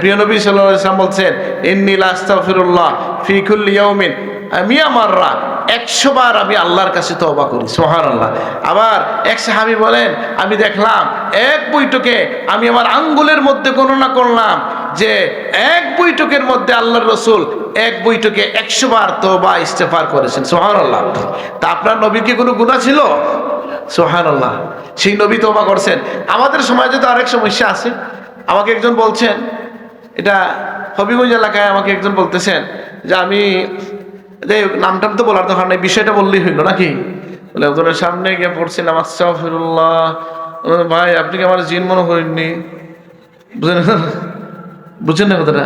প্রিয় নবী সাল্লাল্লাহু আলাইহি ওয়াসাল্লাম বলছেন, ইন্নী লা আস্তাগফিরুল্লাহ ফি কুল্লি ইয়াউমিন মিয়া মাররা, 100 বার আমি আল্লাহর কাছে তওবা করি। সুবহানাল্লাহ। আবার এক সাহাবী বলেন, আমি দেখলাম এক বৈঠকে আমি আমার আঙ্গুলের মধ্যে গণনা করলাম যে এক বৈঠকের মধ্যে আল্লাহর রাসূল এক বৈঠকে 100 বার তওবা ইস্তেগফার করেছেন। সুবহানাল্লাহ। তা আপনার নবীর কি কোনো গুনাহ ছিল? সুবহানাল্লাহ। সেই নবী তওবা করছেন। আমাদের সমাজে তো আরেক সমস্যা আছে। আমাকে একজন বলছেন, এটা হবিগঞ্জ এলাকায় আমাকে একজন বলতেছেন যে আমি নামটাম তো বলার দরকার নেই, বিষয়টা বললেই হইল নাকি। বলে ওদের সামনে গিয়ে পড়ছিলাম আস্তাগফিরুল্লাহ, ভাই আপনি কি আমার জিন মনে করেননি? বুঝছেন না কথাটা?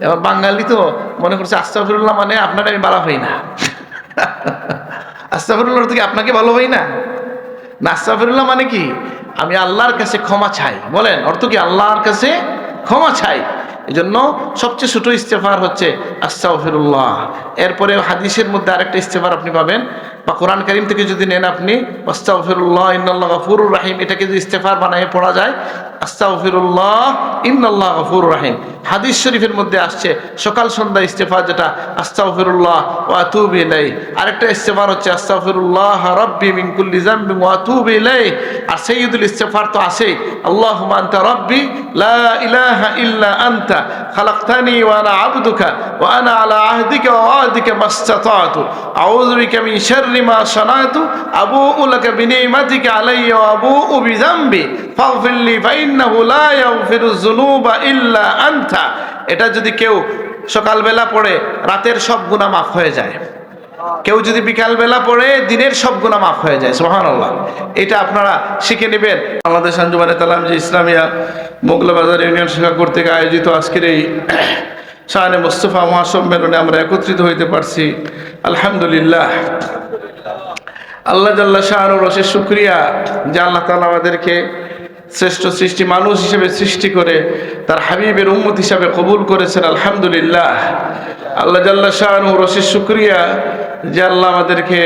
এবার বাঙালি তো মনে করছে আস্তাগফিরুল্লাহ মানে আপনার আমি ভালো হই না। আস্তাগফিরুল্লাহ থেকে আপনাকে ভালো হই না। না, আস্তাগফিরুল্লাহ মানে কি? আমি আল্লাহর কাছে ক্ষমা চাই। বলেন অর্থ কি? আল্লাহর কাছে ক্ষমা চাই। এই জন্য সবচেয়ে ছোট ইস্তেগফার হচ্ছে আস্তাগফিরুল্লাহ। এরপরে হাদিসের মধ্যে আরেকটা ইস্তেগফার আপনি পাবেন, বা কোরআন কারীম থেকে যদি নেন আপনি, আস্তাগফিরুল্লাহ ইন্নাল্লাহ গফুরুর রহিম, এটাকে যদি ইস্তেগফার বানায় পড়া যায়, আস্তাগফিরুল্লাহ ইন্নাল্লাহ গফুরুর রহিম। হাদিস শরীফের মধ্যে আসছে সকাল সন্ধ্যা ইস্তেগফার, যেটা আস্তাগফিরুল্লাহ ওয়া আতুবু ইলাইহি। আরেকটা ইস্তেগফার হচ্ছে আস্তাগফিরুল্লাহ রাব্বি মিন কুল্লি যামবিন ওয়া আতুবু ইলাইহি। আর সাইয়্যিদুল ইস্তেগফার তো আছেই, আল্লাহুম্মা আনতা রাব্বি লা ইলাহা ইল্লা আনতা খালাকতানি ওয়া আনা আবদুকা ওয়া আনা আলা আহদিকা ওয়া ওয়াদিকা মাসতাতাতু আউযু বিকা মিন শাররি মা সানাতু আবুউ লাকা বিনিমাতিকা আলাইয়া ওয়া আবুউ বিযামবি ফাগফিরলি ফাইন্নাহু লা ইয়াগফিরুয যুনুবা ইল্লা আনতা। এটা যদি কেউ সকালবেলা পড়ে রাতের সব গুনাহ মাফ হয়ে যায়। কেউ যদি বিকালবেলা পড়ে দিনের সব গুনাহ মাফ হয়ে যায়। সুবহানাল্লাহ। এটা আপনারা শিখে নেবেন। বাংলাদেশ আঞ্জুমানে তালামীযে ইসলামিয়া মোগলা বাজার ইউনিয়ন শাখা কর্তৃক আয়োজিত আজকের এই শানে মুস্তাফা মহাসম্মেলনে আমরা একত্রিত হইতে পারছি, আলহামদুলিল্লাহ। আল্লাহ জাল্লা শাআনুর অশেষ শুকরিয়া যে আল্লাহ তাআলা আমাদেরকে শ্রেষ্ঠ সৃষ্টি মানুষ হিসেবে সৃষ্টি করে তার হাবিবের উম্মত হিসাবে কবুল করেছেন, আলহামদুলিল্লাহ। আল্লাহ জাল্লা শাআনুর অশেষ শুকরিয়া যে আল্লাহ আমাদেরকে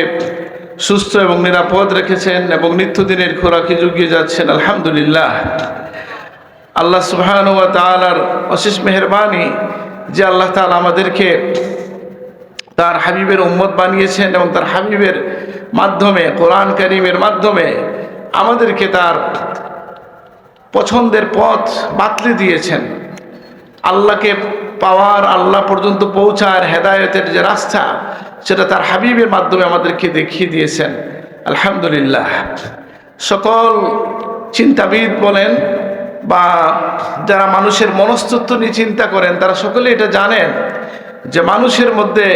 সুস্থ এবং নিরাপদ রেখেছেন এবং নিত্যদিনের খোরাকি জুগিয়ে যাচ্ছেন, আলহামদুলিল্লাহ। আল্লাহ সুবহানাহু ওয়া তাআলার অশেষ মেহেরবানি যে আল্লাহ তাআলা আমাদেরকে তার হাবিবের উম্মত বানিয়েছেন এবং তার হাবিবের মাধ্যমে, কোরআন কারীমের মাধ্যমে আমাদেরকে তার পছন্দের পথ বাতলে দিয়েছেন। আল্লাহকে পাওয়ার, আল্লাহ পর্যন্ত পৌঁছার হেদায়েতের যে রাস্তা, সেটা তার হাবিবের মাধ্যমে আমাদেরকে দেখিয়ে দিয়েছেন, আলহামদুলিল্লাহ। সকল চিন্তাবিদ বলেন বা যারা মানুষের মনস্তত্ত্ব নিয়ে চিন্তা করেন, তারা সকলে এটা জানেন যে মানুষের মধ্যে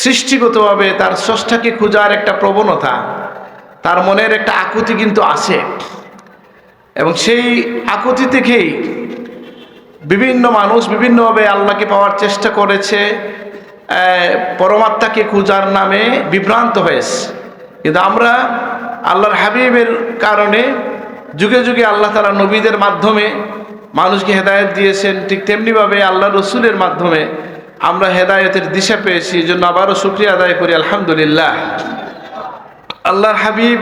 সৃষ্টিগতভাবে তার স্রষ্টাকে খোঁজার একটা প্রবণতা, তার মনের একটা আকুতি কিন্তু আছে, এবং সেই আকুতি থেকেই বিভিন্ন মানুষ বিভিন্নভাবে আল্লাহকে পাওয়ার চেষ্টা করেছে, পরমাত্মাকে খোঁজার নামে বিভ্রান্ত হয়েছে। কিন্তু আমরা আল্লাহর হাবিবের কারণে যুগে যুগে আল্লাহ তাআলা নবীদের মাধ্যমে মানুষকে হেদায়েত দিয়েছেন, ঠিক তেমনিভাবে আল্লাহ রসুলের মাধ্যমে আমরা হেদায়েতের দিশা পেয়েছি। এই জন্য আবারও শুকরিয়া আদায় করি, আলহামদুলিল্লাহ। আল্লাহর হাবিব,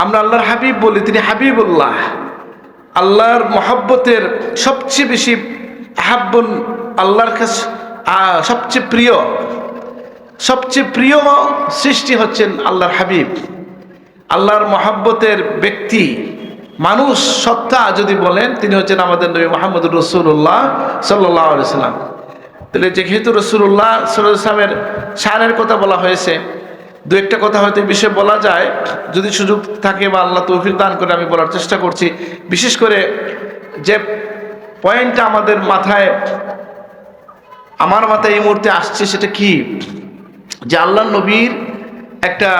আমরা আল্লাহর হাবিব বলি, তিনি হাবিবুল্লাহ। আল্লাহর মহব্বতের সবচেয়ে বেশি আহাব্বুন, আল্লাহর কাছে সবচেয়ে প্রিয় সৃষ্টি হচ্ছেন আল্লাহর হাবিব। আল্লাহর মহব্বতের ব্যক্তি, মানুষ সত্তা যদি বলেন, তিনি হচ্ছেন আমাদের নবী মুহাম্মদুর রাসূলুল্লাহ সাল্লাল্লাহু আলাইহি ওয়াসাল্লাম। তাহলে যেহেতু রাসূলুল্লাহ সাল্লাল্লাহু আলাইহি ওয়াসাল্লামের শানের কথা বলা হয়েছে, দু একটা কথা হয়তো এই বিষয়ে বলা যায়, যদি সুযোগ থাকে বা আল্লাহ তৌফিক দান করে আমি বলার চেষ্টা করছি। বিশেষ করে যে পয়েন্টটা আমার মাথায় এই মুহূর্তে আসছে, সেটা কি, যে আল্লাহ নবীর একটা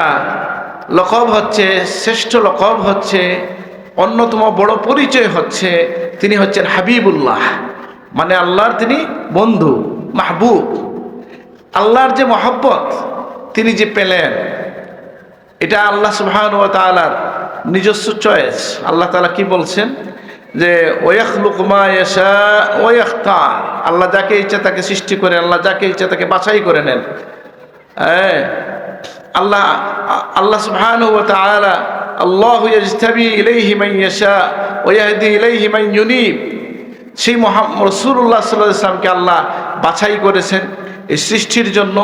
লকব হচ্ছে, শ্রেষ্ঠ লকব হচ্ছে, অন্যতম বড় পরিচয় হচ্ছে তিনি হচ্ছেন হাবিবুল্লাহ, মানে আল্লাহর তিনি বন্ধু, মাহবুব। আল্লাহর যে মহব্বত তিনি যে পেলেন, এটা আল্লাহ সুবহানাহু ওয়া তাআলার নিজস্ব চয়েস। আল্লাহ তাআলা কি বলছেন যে ওয়াখলুকু মা ইয়াশা ওয়া ইয়াখতার, আল্লাহ যাকে ইচ্ছা তাকে সৃষ্টি করে, আল্লাহ যাকে ইচ্ছা তাকে বাছাই করে নেন। আল্লাহ সুবহানাহু ওয়া তাআলা আল্লাহু ইয়াজতাবি ইলাইহি মান ইয়াশা ওয়া ইয়াহদি ইলাইহি মান ইউনিব, সেই রাসূলুল্লাহ সাল্লাল্লাহু আলাইহি ওয়াসাল্লামকে আল্লাহ বাছাই করেছেন এই সৃষ্টির জন্য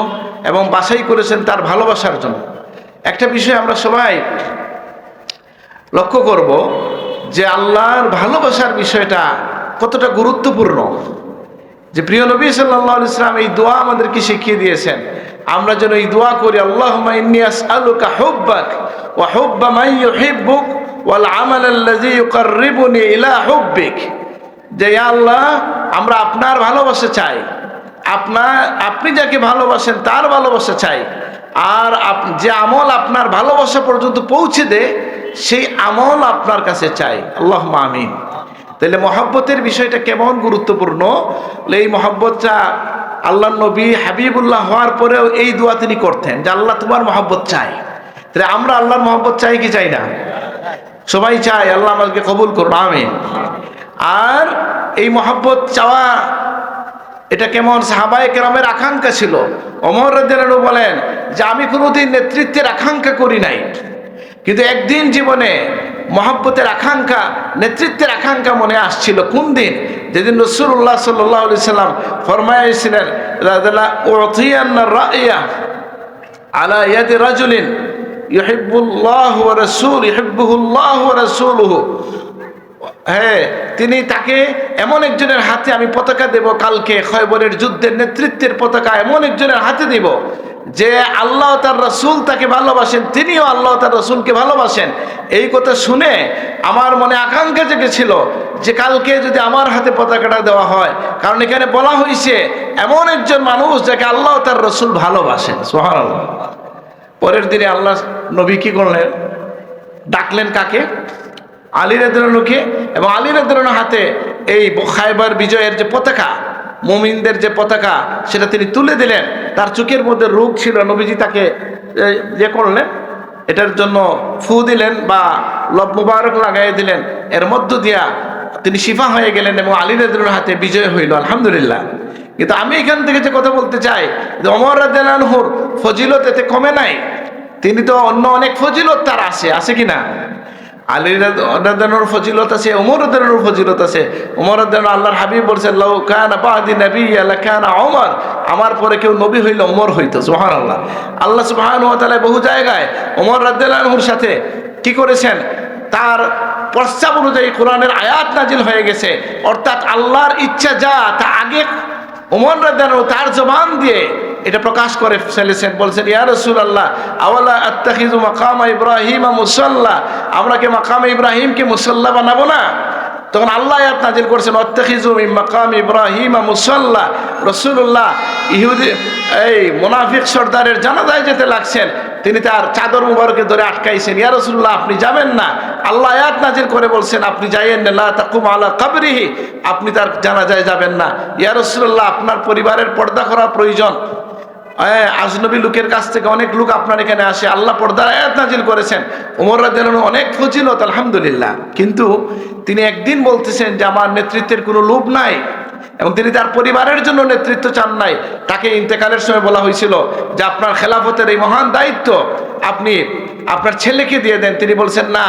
এবং বাছাই করেছেন তার ভালোবাসার জন্য। একটা বিষয় আমরা সবাই লক্ষ্য করব যে আল্লাহর ভালোবাসার বিষয়টা কতটা গুরুত্বপূর্ণ। যে প্রিয় নবী সাল্লাল্লাহু আলাইহি ওয়াসাল্লাম এই দোয়া আমাদেরকে শিখিয়ে দিয়েছেন, আমরা যেন এই দোয়া করি, আল্লাহুম্মা ইন্নী আসআলুকা হুব্বাক ওয়া হুব্বা মান ইউহিব্বুক ওয়াল আমাল আল্লাযী ইউকাররিবুনি ইলা হুব্বিক। যে ইয়া আল্লাহ, আমরা আপনার ভালোবাসা চাই, আপনি যাকে ভালোবাসেন তার ভালোবাসা চাই, আর যে আমল আপনার ভালোবাসা পর্যন্ত পৌঁছে দেয় সেই আমল আপনার কাছে চাই। আল্লাহুম্মা আমিন। তাহলে মহব্বতের বিষয়টা কেমন গুরুত্বপূর্ণ। এই মহব্বতটা আল্লাহ নবী হাবিবুল্লাহ হওয়ার পরেও এই দোয়া তিনি করতেন যে আল্লাহ তোমার মহব্বত চাই। তাহলে আমরা আল্লাহর মহব্বত চাই কি চাই না? সবাই চাই। আল্লাহ আমাদেরকে কবুল করুন, আমিন। আর এই মহব্বত চাওয়া এটা কেমন সাহাবায়ে কেরামের আকাঙ্ক্ষা ছিল। ওমর রাদিয়াল্লাহু আনহু বলেন যে আমি কোনোদিন নেতৃত্বের আকাঙ্ক্ষা করি নাই, কিন্তু একদিন জীবনে মহব্বতের আকাঙ্ক্ষা, নেতৃত্বের আকাঙ্ক্ষা মনে আসছিল। কোন দিন? যেদিন রাসূলুল্লাহ সাল্লাল্লাহু আলাইহি সাল্লাম ফরমাইছিলেন উতিয়ান্না রাইয়া আলা ইয়াদি রাজুলিন ইউহিব্বুল্লাহু ওয়া ইউহিব্বুহুল্লাহু ওয়া রাসূলুহু। হ্যাঁ, তিনি তাকে এমন একজনের হাতে আমি পতাকা দেব, কালকে খয়বরের যুদ্ধের নেতৃত্বের পতাকা এমন একজনের হাতে দেব যে আল্লাহ তার রাসূল তাকে ভালোবাসেন, তিনিও আল্লাহ তার রাসূলকে ভালোবাসেন। এই কথা শুনে আমার মনে আকাঙ্ক্ষা জেগেছিল যে কালকে যদি আমার হাতে পতাকাটা দেওয়া হয়, কারণ এখানে বলা হয়েছে এমন একজন মানুষ যাকে আল্লাহ তার রাসূল ভালোবাসেন। সুবহানাল্লাহ। পরের দিনে আল্লাহ নবী কি করলেন? ডাকলেন কাকে? আলী রাদিয়াল্লাহু আনহুকে। এবং আলী রাদিয়াল্লাহু আনহুর হাতে এই খায়বার বিজয়ের যে পতাকা, মুমিনদের যে পতাকা, সেটা তিনি তুলে দিলেন। তার চোখের মধ্যে রোগ ছিল, নবীজি তাকে ইয়ে করলেন, এটার জন্য ফু দিলেন বা লব মুবারক লাগাই দিলেন, এর মধ্য দিয়া তিনি শিফা হয়ে গেলেন এবং আলী রাদিয়াল্লাহু আনহুর হাতে বিজয় হইল, আলহামদুলিল্লাহ। কিন্তু আমি এখান থেকে যে কথা বলতে চাই যে ওমর রাদিয়াল্লাহু আনহুর ফজিলত এতে কমে নাই। তিনি তো অন্য অনেক ফজিলত তার আছে কিনা? আলী রাদিয়াল্লাহু আনহুর ফজিলত আছে, ওমর রাদিয়াল্লাহু আনহুর ফজিলত আছে। ওমর রাদিয়াল্লাহু আনহু, আল্লাহর হাবিব বলেছেন লাউ কানা বাদি নাবিয়্যা লাকানা ওমর, আমার পরে কেউ নবী হইলে ওমর হইতো। সুবহানাল্লাহ। আল্লাহ সুবহানাহু ওয়া তাআলা বহু জায়গায় ওমর রাদিয়াল্লাহু আনহুর সাথে কি করেছেন, তার প্রস্তাব অনুযায়ী কোরআনের আয়াত নাজিল হয়ে গেছে। অর্থাৎ আল্লাহর ইচ্ছা যা, তা আগে ওমর রাদিয়াল্লাহু আনহু তার জবান দিয়ে এটা প্রকাশ করে ফেলেছেন। বলছেন ইয়া রাসূলুল্লাহ আওয়ালা আত্তাখিযু মাকাম ইব্রাহিম মুসাল্লা, আমরা কি মাকাম ইব্রাহিমকে মুসাল্লা বানাবো না? তখন আল্লাহ আয়াত নাজিল করেছেন আত্তাখিযু মিন মাকাম ইব্রাহিম মুসাল্লা। রাসূলুল্লাহ ইহুদি এই মুনাফিক সর্দারের জানাজায় যেতে লাগছেন, তিনি তার চাদর মুবারকে ধরে আটকাইছেন, ইয়া রাসূলুল্লাহ আপনি যাবেন না। আল্লাহ আয়াত নাজিল করে বলছেন আপনি যাইয়েন না, লা তাকুম আলা কবরিহি, আপনি তার জানাজায় যাবেন না। ইয়া রাসূলুল্লাহ আপনার পরিবারের পর্দা করা প্রয়োজন, আজনবী লোকের কাছ থেকে অনেক লোক আপনার এখানে আসে, আল্লাহ পর্দার আয়াত নাজিল করেছেন। ওমর রাদিয়াল্লাহু আনহু অনেক ফজিলত, আলহামদুলিল্লাহ। কিন্তু তিনি একদিন বলতেছেন যে আমার নেতৃত্বের কোনো লোভ নাই, এবং তিনি তার পরিবারের জন্য নেতৃত্ব চান নাই। তাকে ইন্তেকালের সময় বলা হয়েছিল যে আপনার খেলাফতের এই মহান দায়িত্ব আপনি আপনার ছেলেকে দিয়ে দেন। তিনি বলছেন না,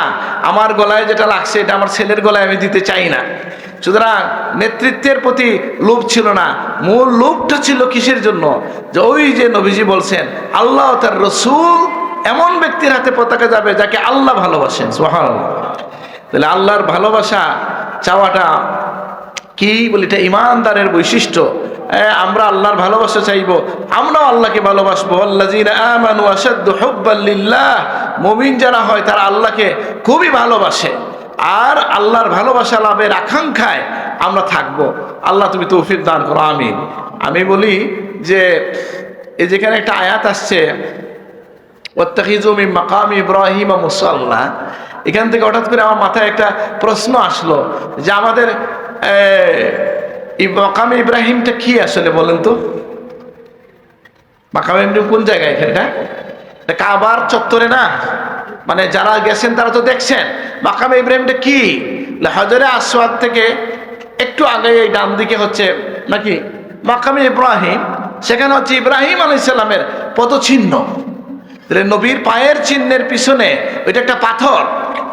আমার গলায় যেটা লাগছে এটা আমার ছেলের গলায় আমি দিতে চাই না। সুতরাং নেতৃত্বের প্রতি লোভ ছিল না, মূল লোভটা ছিল কিসের জন্য? যে ওই যে নবীজি বলছেন আল্লাহ তার রাসূল এমন ব্যক্তির হাতে পতাকা যাবে যাকে আল্লাহ ভালোবাসেন। সুবহানাল্লাহ। তাহলে আল্লাহর ভালোবাসা চাওয়াটা কি বলি, এটা ইমানদারের বৈশিষ্ট্য। আমরা আল্লাহর ভালোবাসা চাইবো, আমরাও আল্লাহকে ভালোবাসবো। আল্লাযীনা আমানু আশাদ্দু হুব্বান লিল্লাহ, মুমিন যারা হয় তারা আল্লাহকে খুবই ভালোবাসে। আর আল্লাহর ভালোবাসা লাভের আকাঙ্ক্ষায় আমরা থাকবো। আল্লাহ তুমি তৌফিক দান করো, আমিন। আমি বলি যে এই যেখানে একটা আয়াত আসছে ওয়াত্তাখিযু মিন মাকাম ইব্রাহিম মুসাল্লা, এখান থেকে হঠাৎ করে আমার মাথায় একটা প্রশ্ন আসলো যে আমাদের মাকাম ইব্রাহিমটা কি আসলে বলেন তো? মাকাম ইব্রাহিম কোন জায়গায়? এখানটা কাবার চত্বরে না? মানে যারা গেছেন তারা তো দেখছেন। মাকাম ইব্রাহিমটা কি? হজরে আসওয়াদ থেকে একটু আগে এই ডান দিকে হচ্ছে নাকি মাকামে ইব্রাহিম, সেখানে হচ্ছে ইব্রাহিম আলাইহিস সালামের পদচিহ্ন। নবীর পায়ের চিহ্নের পিছনে ওইটা একটা পাথর,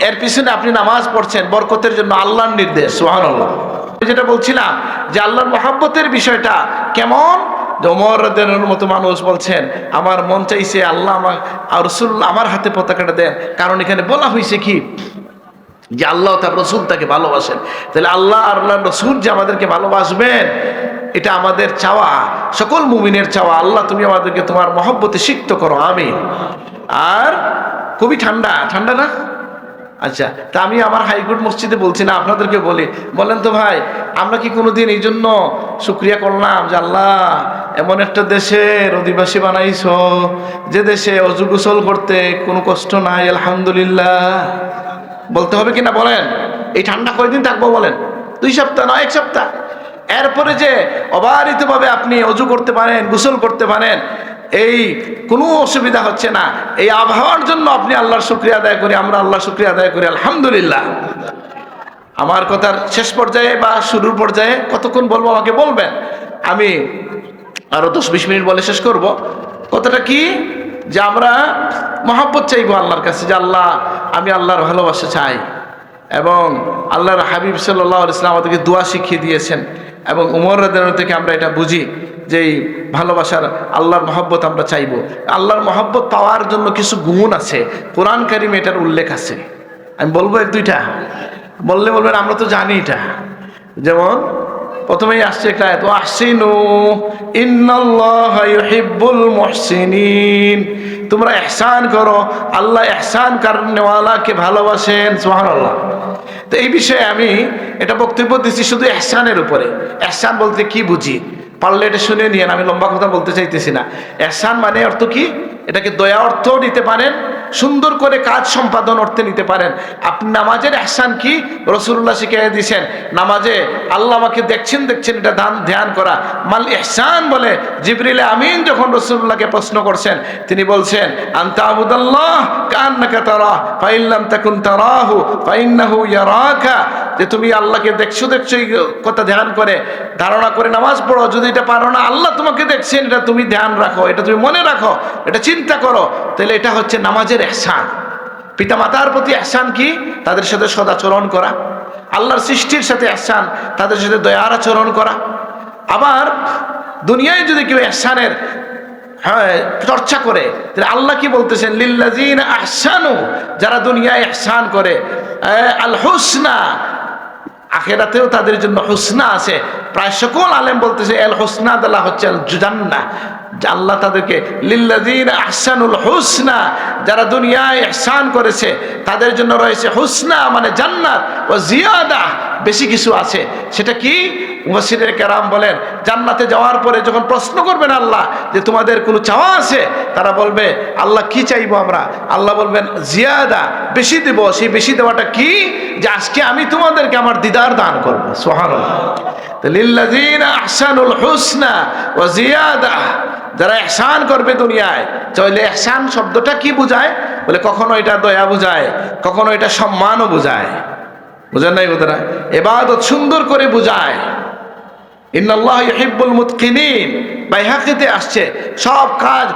এর পিছনে আপনি নামাজ পড়ছেন বরকতের জন্য, আল্লাহর নির্দেশ। সুবহানাল্লাহ। যেটা বলছিলাম যে আল্লাহর মহব্বতের বিষয়টা কেমন, ওমর রাদিয়াল্লাহু মতো মানুষ বলছেন আমার মন চাইছে আল্লাহ আমার আর রাসূলুল্লাহ আমার হাতে পতাকাটা দেন, কারণ এখানে বলা হয়েছে কি যে আল্লাহ তার রসুল তাকে ভালোবাসেন। তাহলে আল্লাহ আর আল্লাহর রসুল যে আমাদেরকে ভালোবাসবেন এটা আমাদের চাওয়া, সকল মুমিনের চাওয়া। আল্লাহ তুমি আমাদেরকে তোমার মহব্বতে সিক্ত করো, আমিন। আর খুবই ঠান্ডা, ঠান্ডা না? আচ্ছা, তা আমি আমার হাইকোর্ট মসজিদে বলছি না, আপনাদেরকে বলি, বলেন তো ভাই, আমরা কি কোনোদিন এই জন্য শুক্রিয়া করলাম যে আল্লাহ এমন একটা দেশের অধিবাসী বানাইছো যে দেশে অজু গোসল করতে কোনো কষ্ট নাই? আলহামদুলিল্লাহ বলতে হবে কিনা বলেন? এই ঠান্ডা কয়দিন থাকবো বলেন? 2 সপ্তাহ নয় 1 সপ্তাহ। এরপরে যে অবারিতভাবে আপনি অজু করতে পারেন, গোসল করতে পারেন, এই কোনো অসুবিধা হচ্ছে না, এই আবহাওয়ার জন্য আপনি আল্লাহর শুকরিয়া আদায় করি, আমরা আল্লাহর শুকরিয়া আদায় করি, আলহামদুলিল্লাহ। আমার কথার শেষ পর্যায়ে বা শুরুর পর্যায়ে কতক্ষণ বলবো আমাকে বলবেন, আমি আরো 10-20 মিনিট বলে শেষ করব। কথাটা কি যে আমরা মহব্বত চাইবো আল্লাহর কাছে, যে আল্লাহ আমি আল্লাহর ভালোবাসা চাই। এবং আল্লাহর হাবিব সাল্লাল্লাহু আলাইহি ওয়াসাল্লাম আমাদেরকে দোয়া শিখিয়ে দিয়েছেন, এবং উমর রাদিয়াল্লাহু থেকে আমরা এটা বুঝি যে এই ভালোবাসার আল্লাহর মহব্বত আমরা চাইবো। আল্লাহর মহব্বত পাওয়ার জন্য কিছু গুণ আছে, কোরআন কারিমে এটার উল্লেখ আছে। আমি বলবো 1-2টা, বললে বলবেন আমরা তো জানি এটা। যেমন প্রথমেই আসছে একটা আয়াত, আহসিনু ইন্নাল্লাহা ইউহিব্বুল মুহসিনিন, তোমরা ইহসান করো, আল্লাহ ইহসান করনেওয়ালাকে ভালোবাসেন, সুবহানাল্লাহ। তো এই বিষয়ে আমি এটা বক্তব্য দিচ্ছি শুধু ইহসানের উপরে। ইহসান বলতে কি বুঝি পারলে এটা শুনে নিয়েন, আমি লম্বা কথা বলতে চাইতেছি না। ইহসান মানে অর্থ কি, এটাকে দয়া অর্থও নিতে পারেন, সুন্দর করে কাজ সম্পাদন অর্থে নিতে পারেন। আপনি নামাজের ইহসান কি রাসূলুল্লাহ শিখিয়ে দিয়েছেন, নামাজে আল্লাহ আমাকে দেখছেন এটা ধ্যান করা। মাল ইহসান বলে জিবরিল আমিন যখন রাসূলুল্লাহকে প্রশ্ন করছেন, তিনি বলছেন আনতা আবুদাল্লাহ কান্নাকা তারা ফাইন লাম তাকুন তারাহু ফাইন্নাহু ইয়ারাকা, যে তুমি আল্লাহকে দেখছো এই কথা ধ্যান করে ধারণা করে নামাজ পড়ো। যদি এটা পারো না, আল্লাহ তোমাকে দেখছেন, এটা তুমি ধ্যান রাখো, এটা তুমি মনে রাখো, এটা চিন্তা করো, তাহলে এটা হচ্ছে নামাজের ইহসান। পিতা মাতার প্রতি ইহসান কি, তাদের সাথে সদাচরণ করা। আল্লাহর সৃষ্টির সাথে ইহসান, তাদের সাথে দয়ার আচরণ করা। আবার দুনিয়ায় যদি কেউ ইহসানের চর্চা করে, তাহলে আল্লাহ কি বলতেছেন, লিল্লাযিনা আহসানু, যারা দুনিয়ায় ইহসান করে, আল হুসনা, আখিরাতেও তাদের জন্য হুসনা আছে। প্রায় সকল আলেম বলতেছে আল হুসনা দালা হচ্ছে আল জান্নাহ, আল্লাহ তাদেরকে লিল্লাযিনা আহসানুল হুসনা, যারা দুনিয়ায় ইহসান করেছে তাদের জন্য রয়েছে হুসনা মানে জান্নাত, ও জিয়াদা বেশি কিছু আছে। সেটা কি? মুফাসসিরে কেরাম বলেন জান্নাতে যাওয়ার পরে যখন প্রশ্ন করবেন আল্লাহ যে তোমাদের কোনো চাওয়া আছে, তারা বলবে আল্লাহ কি চাইবো আমরা? আল্লাহ বলবেন জিয়াদা, বেশি দেব। সেই বেশি দেওয়াটা কি? যে আজকে আমি তোমাদেরকে আমার দিদার দান করবো, সুবহানাল্লাহ। লিল্লাযিনা আহসানুল হুসনা ওয়া জিয়াদা, যারা ইহসান করবে দুনিয়ায়। তাহলে ইহসান শব্দটা কি বোঝায়? বলে কখনো এটা দয়া বোঝায়, কখনো এটা সম্মানও বোঝায়। বুঝেন নাই বোধহয়? ইবাদত সুন্দর করে বোঝায়। ইন্নাল্লাহ ইউহিব্বুল মুতকিনিন, বাইহাকিতে আসছে সব কাজ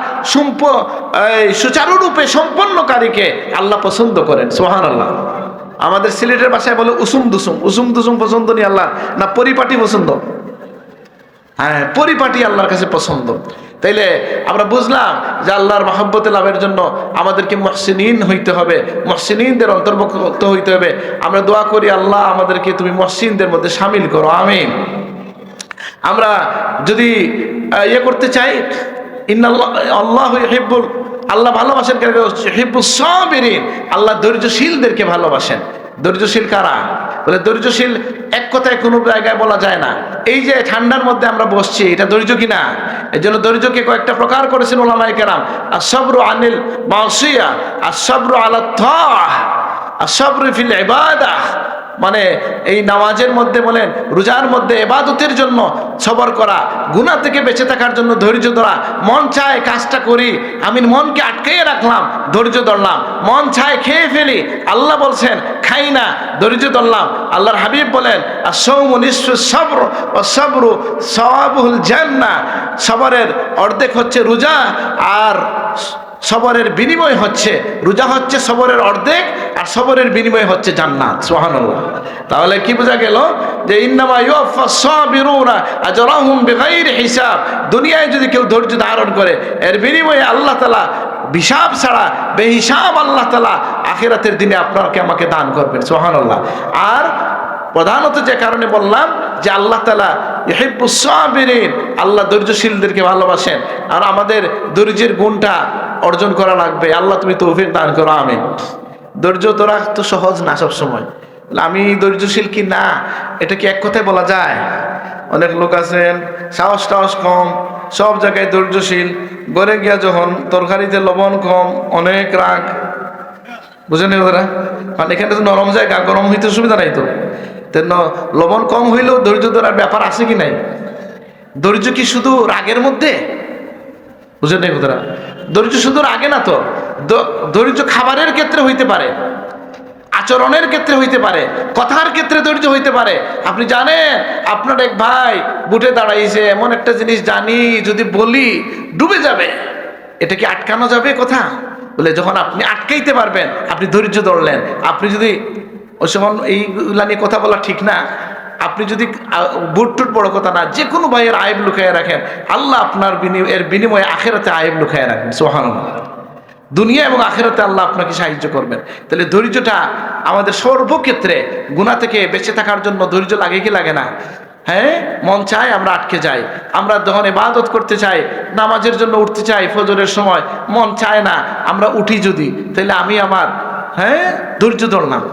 সুচারুরূপে সম্পন্নকারীকে আল্লাহ পছন্দ করেন, সুবহানাল্লাহ। আমাদের সিলেটের ভাষায় বলে উসুম দুসুম পছন্দ নি আল্লাহ, না পরিপাটি পছন্দ? হ্যাঁ, পরিপাটি আল্লাহর কাছে পছন্দ। তাইলে আমরা বুঝলাম যে আল্লাহর মহব্বতে লাভের জন্য আমাদেরকে মুহসিনিন হইতে হবে, মুহসিনিনদের অন্তর্ভুক্ত হইতে হবে। আমরা দোয়া করি আল্লাহ আমাদেরকে তুমি মুহসিনদের মধ্যে শামিল করো, আমিন। আমরা যদি করতে চাই, আল্লাহ ইউহিব্বুল, আল্লাহ ভালোবাসেন ইউহিব্বুস সাবিরিন, আল্লাহ ধৈর্যশীলদেরকে ভালোবাসেন। ধৈর্যশীল কারা? বলে ধৈর্যশীল এক কথায় কোনো জায়গায় বলা যায় না। এই যে ঠান্ডার মধ্যে আমরা বসছি, এটা ধৈর্য কিনা? এই জন্য ধৈর্যকে কয়েকটা প্রকার করেছেন উলামায়ে কেরাম। আস-সাবরু আনিল মাসিয়া, আস-সাবরু আলা তাআহ, আস-সাবরু ফিল ইবাদাহ, মানে এই নামাজের মধ্যে বলেন, রোজার মধ্যে ইবাদতের জন্য সবর করা, গুনাহ থেকে বেঁচে থাকার জন্য ধৈর্য ধরা। মন চায় কাজটা করি, আমি মনকে আটকাইয়ে রাখলাম, ধৈর্য ধরলাম। মন চায় খেয়ে ফেলি, আল্লাহ বলছেন খাই না, ধৈর্য ধরলাম। আল্লাহর হাবিব বলেন আস-সাওমু নিসফুস সাবর ওয়াস সাবরু সাওয়াবুল জান্নাহ, সবরের অর্ধেক হচ্ছে রোজা, আর সবরের বিনিময় হচ্ছে, রোজা হচ্ছে সবরের অর্ধেক, আর সবরের বিনিময় হচ্ছে জান্নাত। সুবহানাল্লাহ। তাহলে কি বোঝা গেল যে ইন্নামা ইউওয়াফাস সাবিরুনা আজরাহুম বিগাইরি হিসাব। দুনিয়ায় যদি কেউ ধৈর্য ধারণ করে, এর বিনিময়ে আল্লাহ তাআলা হিসাব ছাড়া বেহিসাব আল্লাহ তাআলা আখিরাতের দিনে আপনাকে আমাকে দান করবেন। সুবহানাল্লাহ। আর প্রধানত যে কারণে বললাম যে আল্লাহ তাআলা ইউহিব্বুস সাবিরিন, আল্লাহ ধৈর্যশীলদেরকে ভালোবাসেন। আর আমাদের ধৈর্যের গুণটা অর্জন করা লাগবে। আল্লাহ তুমি তৌফিক দান করো, আমিন। ধৈর্য ধরা তো সহজ না সব সময়। আমি ধৈর্যশীল কি না এটা কি এক কথায় বলা যায়? অনেক লোক আছেন সাহস টাহস কম, সব জায়গায় ধৈর্যশীল, ঘরে গিয়া যখন তরকারিতে লবণ কম অনেক রাগ। বুঝেন ওরা? মানে এখানে তো নরম জায়গা, গরম হইতে সুবিধা নাই তো। লবণ কম হইলেও ধৈর্য ধরার ব্যাপার আছে কি নাই? ধৈর্য কি শুধু রাগের মধ্যে? বুঝেন নাই ওরা? ধৈর্য শুধু রাগে না তো, ধৈর্য খাবারের ক্ষেত্রে হইতে পারে, আচরণের ক্ষেত্রে হইতে পারে, কথার ক্ষেত্রে ধৈর্য হইতে পারে। আপনি জানেন আপনার এক ভাই বুটে দাঁড়াইছে, এমন একটা জিনিস জানি যদি বলি ডুবে যাবে, এটা কি আটকানো যাবে কথা? বলে যখন আপনি আটকাইতে পারবেন আপনি ধৈর্য ধরলেন। আপনি যদি ওই সময় এইগুলা নিয়ে কথা বলা ঠিক না, আপনি যদি বুট টুট বড় কথা না, যে কোনো ভাইয়ের আয়েব লুকাইয়া রাখেন, আল্লাহ আপনার এর বিনিময়ে আখিরাতে আয়েব লুকাইয়া রাখবেন। সুবহানাল্লাহ। দুনিয়া এবং আখিরাতে আল্লাহ আপনাকে সাহায্য করবেন। তাহলে ধৈর্যটা আমাদের সর্বক্ষেত্রে, গুনাহ থেকে বেঁচে থাকার জন্য ধৈর্য লাগে কি লাগে না? হ্যাঁ, মন চায় আমরা আটকে যাই। আমরা যখন ইবাদত করতে চাই, নামাজের জন্য উঠতে চাই ফজরের সময়, মন চায় না, আমরা উঠি যদি, তাহলে আমি আমার ধৈর্য ধরলাম।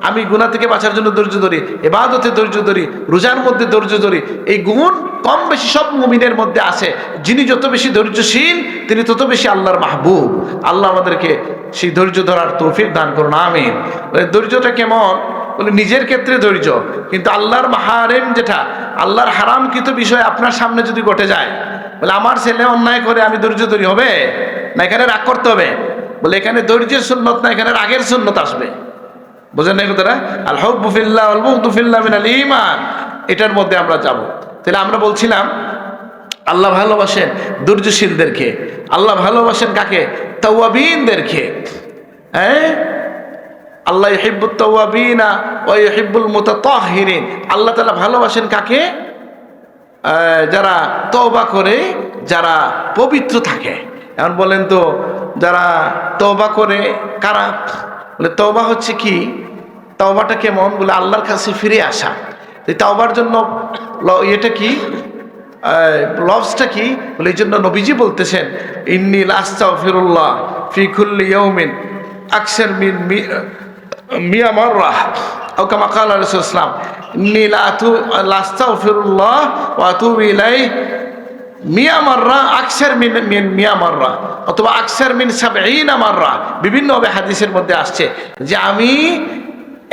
আমি গুনাহ থেকে বাঁচার জন্য ধৈর্য ধরি, ইবাদতে ধৈর্য ধরি, রোজার মধ্যে ধৈর্য ধরি। এই গুণ কম বেশি সব মুমিনের মধ্যে আছে। যিনি যত বেশি ধৈর্যশীল তিনি তত বেশি আল্লাহর মাহবুব। আল্লাহ আমাদেরকে সেই ধৈর্য ধরার তৌফিক দান করুন, আমিন। ধৈর্যটা কেমন? বলে নিজের ক্ষেত্রে ধৈর্য, কিন্তু আল্লাহর মাহারেম যেটা, আল্লাহর হারামকৃত বিষয় আপনার সামনে যদি ঘটে যায়, বলে আমার ছেলে অন্যায় করে আমি ধৈর্য ধরি, হবে না? এখানে রাগ করতে হবে। বলে এখানে ধৈর্যের সুন্নত না, এখানে রাগের সুন্নত আসবে। বোঝেন না কথাটা? আল হুব্বু ফিল্লাহ ওয়াল বুগদু ফিল্লাহ মিনাল ঈমান, এটার মধ্যে আমরা যাব। তাহলে আমরা বলছিলাম আল্লাহ ভালোবাসেন ধৈর্যশীলদেরকে। আল্লাহ ভালোবাসেন কাকে? তাওয়াবিনদেরকে। আল্লাহ ইউহিব্বুত তাওয়াবিনা ওয়া ইউহিব্বুল মুতাতাহহিরিন। আল্লাহ তাআলা ভালোবাসেন কাকে? যারা তওবা করে, যারা পবিত্র থাকে। এখন বলেন তো যারা তওবা করে কারা? বলে তওবা হচ্ছে কি? তওবাটা কেমন? বলে আল্লাহর কাছে ফিরে আসা। এই তওবার জন্য এটা কি, লফজটা কি? বলে এই জন্য নবীজি বলতেছেন ইন্নী লাস্তাগফিরুল্লাহ ফি কুল্লি ইয়াউমিন আকসার মিন মিয়া মাররা, আও কামা ক্বালা রাসূলুল্লাহ সাল্লাল্লাহু আলাইহি ওয়াসাল্লাম ইন্নী লাস্তাগফিরুল্লাহ ওয়া আতুবু ইলাইহি মিয়া মাররা আকসার মিন মিয়া মাররা, অথবা আকসার মিন ৭০ মাররা। বিভিন্নভাবে হাদিসের মধ্যে আসছে যে আমি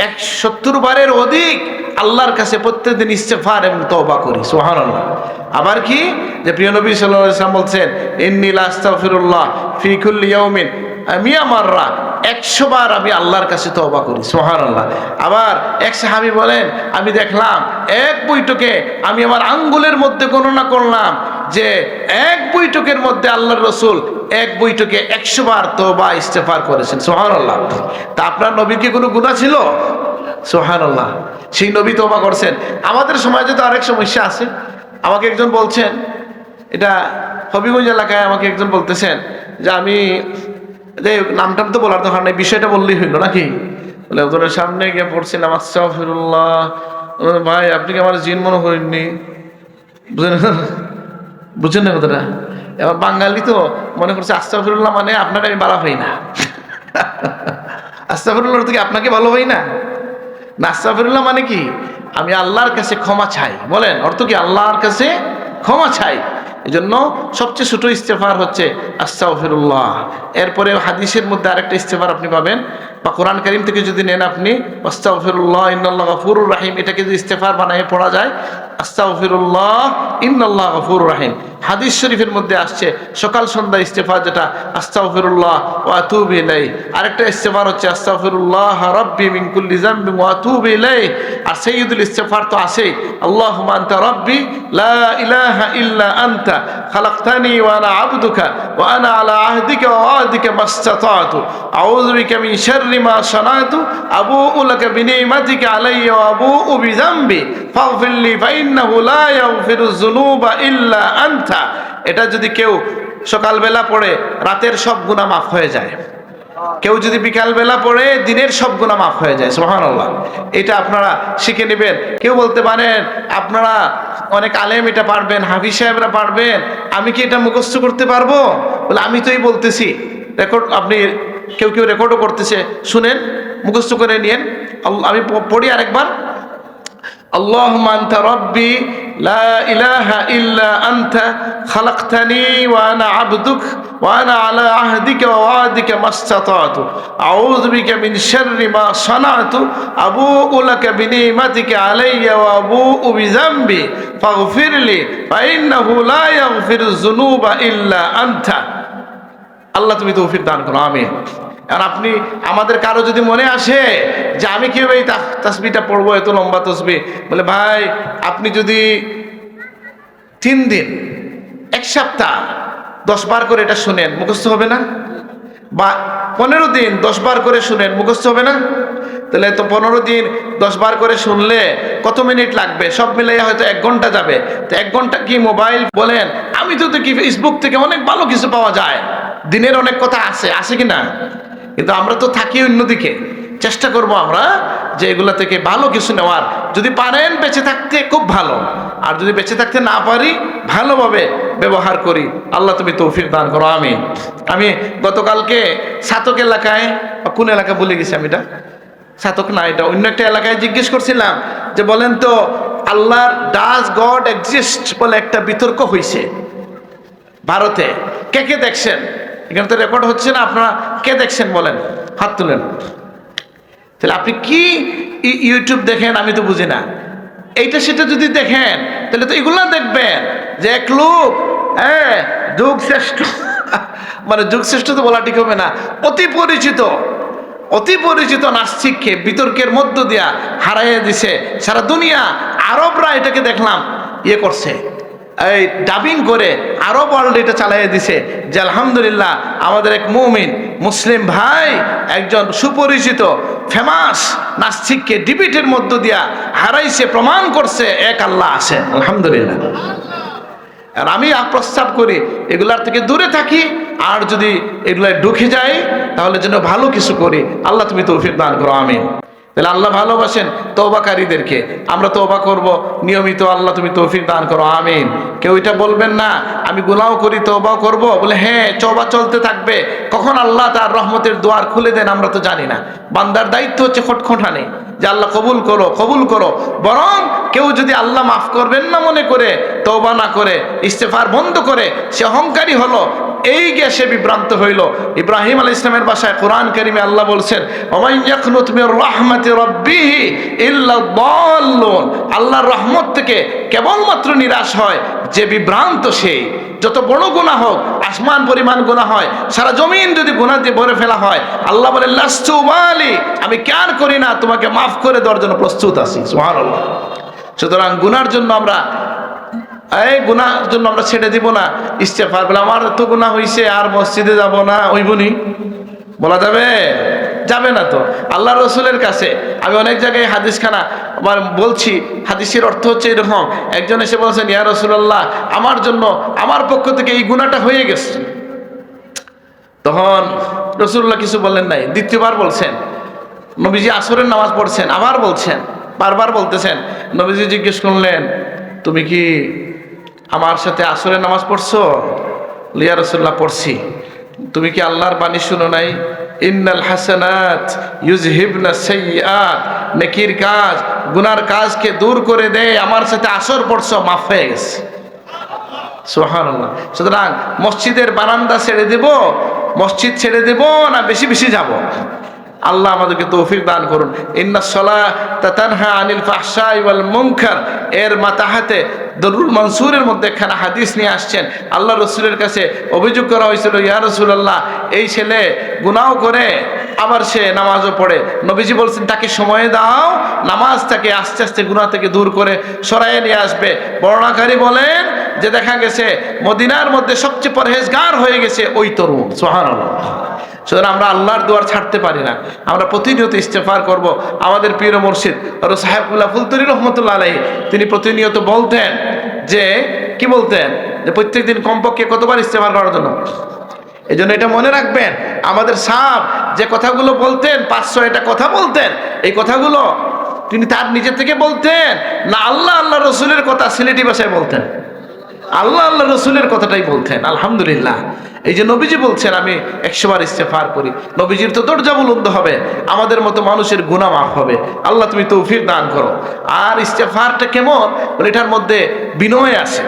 ১৭০ বারের অধিক আল্লাহর কাছে প্রত্যেকদিন ইস্তেগফার এবং তওবা করি। সুবহানাল্লাহ। আবার কি যে প্রিয় নবী সাল্লাল্লাহু আলাইহি ওয়াসাল্লাম বলছেন ইন্নী লাস্তাগফিরুল্লাহ ফি কুল্লি ইয়াউমিন মিয়া মাররা, ১০০ বার আমি আল্লাহর কাছে তওবা করি। সুবহানাল্লাহ। আবার এক সাহাবী বলেন আমি দেখলাম এক বৈঠকে আমি আমার আঙ্গুলের মধ্যে গণনা করলাম যে এক বৈঠকের মধ্যে আল্লাহর রাসূল এক বৈঠকে ১০০ বার তওবা ইস্তেগফার করেছেন। সুবহানাল্লাহ। তা আপনার নবীর কি কোনো গুনাহ ছিল? সুবহানাল্লাহ। সেই নবী তওবা করছেন। আমাদের সমাজে তো আরেক সমস্যা আছে। আমাকে একজন বলছেন, এটা হবিগঞ্জ এলাকায় আমাকে একজন বলতেছেন যে আমি নামটা তো বলার দরকার নেই, বিষয়টা বললেই হইল নাকি? বলে ওদের সামনে গিয়ে পড়ছিলাম আস্তাগফিরুল্লাহ। ভাই আপনি কি আমার জিন মনে করেননি? বুঝেন না কথাটা? এবার বাঙালি তো মনে করছে আস্তাগফিরুল্লাহ মানে আপনার আমি ভালো হই না। আস্তাগফিরুল্লাহ থেকে আপনাকে ভালো হই না? না, আস্তাগফিরুল্লাহ মানে কি? আমি আল্লাহর কাছে ক্ষমা চাই। বলেন অর্থ কি? আল্লাহর কাছে ক্ষমা চাই। এই জন্য সবচেয়ে ছোট ইস্তেগফার হচ্ছে আস্তাগফিরুল্লাহ। এরপরে হাদিসের মধ্যে আরেকটা ইস্তেগফার আপনি পাবেন, বা কোরআন কারীম থেকে যদি নেন আপনি আস্তাগফিরুল্লাহ ইন্নাল্লাহ গফুরুর রাহিম, এটাকে যদি ইস্তেগফার বানিয়ে পড়া যায়, আস্তাগফিরুল্লাহ ইন্নাল্লাহ গফুরুর রাহিম। হাদিস শরীফের মধ্যে আসছে সকাল সন্ধ্যা ইস্তেগফার, যেটা আস্তাগফিরুল্লাহ ওয়া আতুবু ইলাইহি। আরেকটা ইস্তেগফার হচ্ছে আস্তাগফিরুল্লাহ রাব্বি মিন কুল্লি যামবি ওয়া আতুবু ইলাইহি। আর সাইয়্যিদুল ইস্তেগফার তো আছেই, আল্লাহুম্মা আনতা রাব্বি লা ইলাহা ইল্লা আনতা খালাকতানি ওয়া আনা আবদুকা ওয়া আনা আলা আহদিকা ওয়া ওয়াদিকা মাসতাতাতু আউযু বিকা মিন শাররি মা সানাতু আবুউ লাকা বিনিমাতিকা আলাইয়া ওয়া আবুউ বিযামবি ফাগফিরলি ফাইন্নাহু লা ইয়াগফিরুয যুনুবা ইল্লা আনতা। এটা যদি কেউ সকালবেলা পড়ে রাতের সব গুনাহ মাফ হয়ে যায়, কেউ যদি বিকালবেলা পড়ে দিনের সব গুনাহ মাফ হয়ে যায়। সুবহানাল্লাহ। এটা আপনারা শিখে নেবেন। কেউ বলতে পারেন আপনারা অনেক আলেম এটা পারবেন, হাফিজ সাহেবরা পারবেন, আমি কি এটা মুখস্থ করতে পারবো? বলে আমি তো এই বলতেছি, রেকর্ড আপনি কেউ কেউ রেকর্ডও করতেছে, শুনেন, মুখস্থ করে নিয়েন। আমি পড়ি আরেকবার। আল্লাহুম্মা আনতা রাব্বি লা ইলাহা ইল্লা আনতা খালাকতানি ওয়া আনা আবদুক ওয়া আনা আলা আহদিকা ওয়া ওয়াদিকা মাসতাতাতু আউযু বিকা মিন শাররি মা সানাতু আবুউ লাকা বিনিমাতিকা আলাইয়া ওয়া আবুউ বিযামবি ফাগফিরলি ফাইন্নাহু লা ইয়াগফিরুয যুনুবা ইল্লা আনতা। আল্লাহ তুমি তৌফিক দান করো, আমিন। আর আপনি আমাদের কারো যদি মনে আসে যে আমি কিভাবে এই তাসবিহটা পড়বো, এত লম্বা তাসবিহ, বলে ভাই আপনি যদি 3 দিন 1 সপ্তাহ 10 বার করে এটা শুনেন, মুখস্থ হবে না? বা 15 দিন 10 বার করে শুনেন, মুখস্থ হবে না? তাহলে তো 15 দিন 10 বার করে শুনলে কত মিনিট লাগবে? সব মিলাইয়া হয়তো 1 ঘন্টা যাবে। তো 1 ঘন্টা কি মোবাইল বলেন? আমি তো দেখি ফেসবুক থেকে অনেক ভালো কিছু পাওয়া যায়, দিনের অনেক কথা আছে কি না? কিন্তু আমরা তো থাকি অন্যদিকে। চেষ্টা করব আমরা যে এগুলা থেকে ভালো কিছু নেওয়ার। যদি পারেন বেঁচে থাকতে খুব ভালো, আর যদি বেঁচে থাকতে না পারি ভালোভাবে ব্যবহার করি। আল্লাহ তুমি তৌফিক দান করো, আমিন। আমি গতকালকে সাতক এলাকায়, কোন এলাকা ভুলে গেছি আমি, এটা সাতক না, এটা অন্য একটা এলাকায় জিজ্ঞেস করছিলাম যে বলেন তো আল্লাহর ডাজ গড এক্সিস্ট বলে একটা বিতর্ক হয়েছে ভারতে। কে কে দেখছেন? এখানে তো রেকর্ড হচ্ছে না, আপনারা কে দেখছেন বলেন, হাত তুলেন। তাহলে আপনি কি ইউটিউব দেখেন আমি তো বুঝি না। এইটা সেটা যদি দেখেন তাহলে তো এগুলা দেখবেন যে এক লোক যুগ শ্রেষ্ঠ মানে যুগ শ্রেষ্ঠ তো বলা ঠিক হবে না, অতি পরিচিত নাস্তিককে বিতর্কের মধ্য দিয়া হারাইয়া দিছে সারা দুনিয়া। আরবরা এটাকে দেখলাম ইয়ে করছে, এই ডাবিং করে আরব ওয়ার্ল্ড এটা চালাইয়া দিছে যে আলহামদুলিল্লাহ আমাদের এক মুমিন মুসলিম ভাই একজন সুপরিচিত ফেমাস নাস্তিককে ডিবেটের মধ্য দিয়া হারাইছে, প্রমাণ করছে এক আল্লাহ আছে, আলহামদুলিল্লাহ। আর আমি প্রস্তাব করি এগুলার থেকে দূরে থাকি, আর যদি এগুলায় ঢুকে যাই তাহলে যেন ভালো কিছু করি। আল্লাহ তুমি তৌফিক দান করো, আমিন। তাহলে আল্লাহ ভালোবাসেন তওবাকারীদেরকে, আমরা তওবা করব নিয়মিত। আল্লাহ তুমি তৌফিক দান করো, আমিন। কেউ এটা বলবেন না আমি গুনাহ করি তওবাও করব, বলে হ্যাঁ তওবা চলতে থাকবে। কখন আল্লাহ তার রহমতের দুয়ার খুলে দেন আমরা তো জানি না। বান্দার দায়িত্ব হচ্ছে খটখটানি যে আল্লাহ কবুল করো। বরং কেউ যদি আল্লাহ মাফ করবেন না মনে করে তওবা না করে ইস্তেগফার বন্ধ করে, সে অহংকারী হলো, এই গিয়ে সে বিভ্রান্ত হইল। ইব্রাহিম আলাইহিস সালামের ভাষায় কোরআন কারীমে আল্লাহ বলছেন ওয়া ইয়াকনুতু মির রাহমাতি রাব্বিহি ইল্লা দাল্লুন। আল্লাহর রহমত থেকে কেবলমাত্র নিরাশ হয় যে বিভ্রান্ত। সেই যত বড় গুনাহ হোক, আসমান পরিমাণ গুনাহ হয়, সারা জমিন যদি গুনাহ দিয়ে ভরে ফেলা হয়, আল্লাহ বলেন লাস্তু বালি, আমি কেয়ার করি না, তোমাকে মাফ করে দেওয়ার জন্য প্রস্তুত আছি। সুবহানাল্লাহ। সুতরাং গুনার জন্য আমরা ছেড়ে দিব না। ইস্তেগফার বলে আমার তো গুনাহ হইছে আর মসজিদে যাব না, ওইবনি বলা যাবে না তো। আল্লাহ রসুলের কাছে আমি অনেক জায়গায় হাদিসখানা বলছি, হাদিসের অর্থ হচ্ছে এরকম, একজন এসে বলছেন ইয়া রাসূলুল্লাহ আমার জন্য আমার পক্ষ থেকে এই গুনাহটা হয়ে গেছে। তখন রাসূলুল্লাহ কিছু বললেন নাই। দ্বিতীয়বার বলছেন, নবীজি আসরের নামাজ পড়ছেন, আবার বলছেন, বারবার বলতেছেন। নবীজি জিজ্ঞেস করলেন তুমি কি আমার সাথে আসরের নামাজ পড়ছো? ইয়া রাসূলুল্লাহ পড়ছি। তুমি কি আল্লাহর বাণী শুনো নাই? ইন্নাল হাসানাত ইউযহিবনা সাইয়্যাত, নেকির কাজ গুনার কাজকে দূর করে দেয়। আমার সাথে আসর পড়ছো, মাফ হয়ে গেছে। সুবহানাল্লাহ। সুতরাং মসজিদের বারান্দা ছেড়ে দেব, মসজিদ ছেড়ে দেব না বেশি বেশি যাব? আল্লাহ আমাদেরকে তৌফিক দান করুন। ইন্নাস সালাতা তানহা আনিল ফাহশাই ওয়াল মুনকার এর মাতাহাতে দরুল মনসুরের মধ্যে একখানা হাদিস নিয়ে আসছেন। আল্লাহ রসুলের কাছে অভিযোগ করা হয়েছিল, ইয়া রাসূলুল্লাহ, এই ছেলে গুনাহ করে আবার সে নামাজও পড়ে। নবীজি বলছেন তাকে সময় দাও, নামাজ তাকে আস্তে আস্তে গুনাহ থেকে দূর করে সরাইয়ে নিয়ে আসবে। বর্ণনাকারী বলেন যে দেখা গেছে মদিনার মধ্যে সবচেয়ে পরহেজগার হয়ে গেছে ওই তরুণ। সুবহানাল্লাহ। সুতরাং আমরা আল্লাহর দুয়ার ছাড়তে পারি না, আমরা প্রতিনিয়ত ইস্তেগফার করব। আমাদের পীর মুর্শিদ হযরত সাহেবুল্লাহ ফুলতুরি রহমতুল্লাহ আলাইহি তিনি প্রতিনিয়ত বলতেন যে কি বলতেন যে প্রত্যেকদিন কমপক্ষে কতবার ইস্তেগফার করার জন্য। এই জন্য এটা মনে রাখবেন, আমাদের সাহেব যে কথাগুলো বলতেন 500টা কথা বলতেন, এই কথাগুলো তিনি তার নিজে থেকে বলতেন না আল্লাহ আল্লাহ রসুলের কথা সিলেটি ভাষায় বলতেন? আল্লাহ আল্লাহ রসুলের কথাটাই বলতেন। আলহামদুলিল্লাহ। এই যে নবীজি বলছেন আমি 100 বার ইস্তেগফার করি, নবীজির তো দরজা বুলন্দ হবে, আমাদের মতো মানুষের গুনাহ মাফ হবে। আল্লাহ তুমি তৌফিক দান করো। আর ইস্তেগফারটা কেমন বলে এটার মধ্যে বিনয় আছে।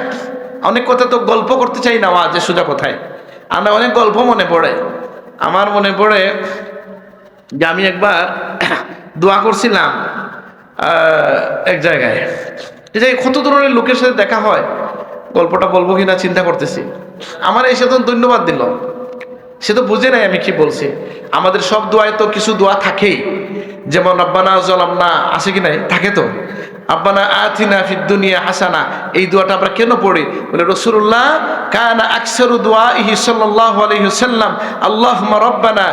অনেক কথা তো গল্প করতে চাই না যে সোজা কথায়, আমরা অনেক গল্প মনে পড়ে। আমার মনে পড়ে যে আমি একবার দোয়া করছিলাম এক জায়গায়, যে কত ধরনের লোকের সাথে দেখা হয়, গল্পটা বলবো কিনা চিন্তা করতেছি। আমার এসে তো ধন্যবাদ দিল, সে তো বুঝে নাই আমি কি বলছি। আমাদের সব দোয়ায় তো কিছু দোয়া থাকেই, যেমন রব্বানা যালামনা আছে কি নাই, থাকে তো। রব্বানা আতিনা ফিদ দুনিয়া হাসানা, এই দোয়াটা আমরা কেন পড়ি বলে রাসূলুল্লাহ কানা আকসারু দুআইহি সাল্লাল্লাহু আলাইহি ওয়াসাল্লাম আল্লাহুম্মা রব্বানা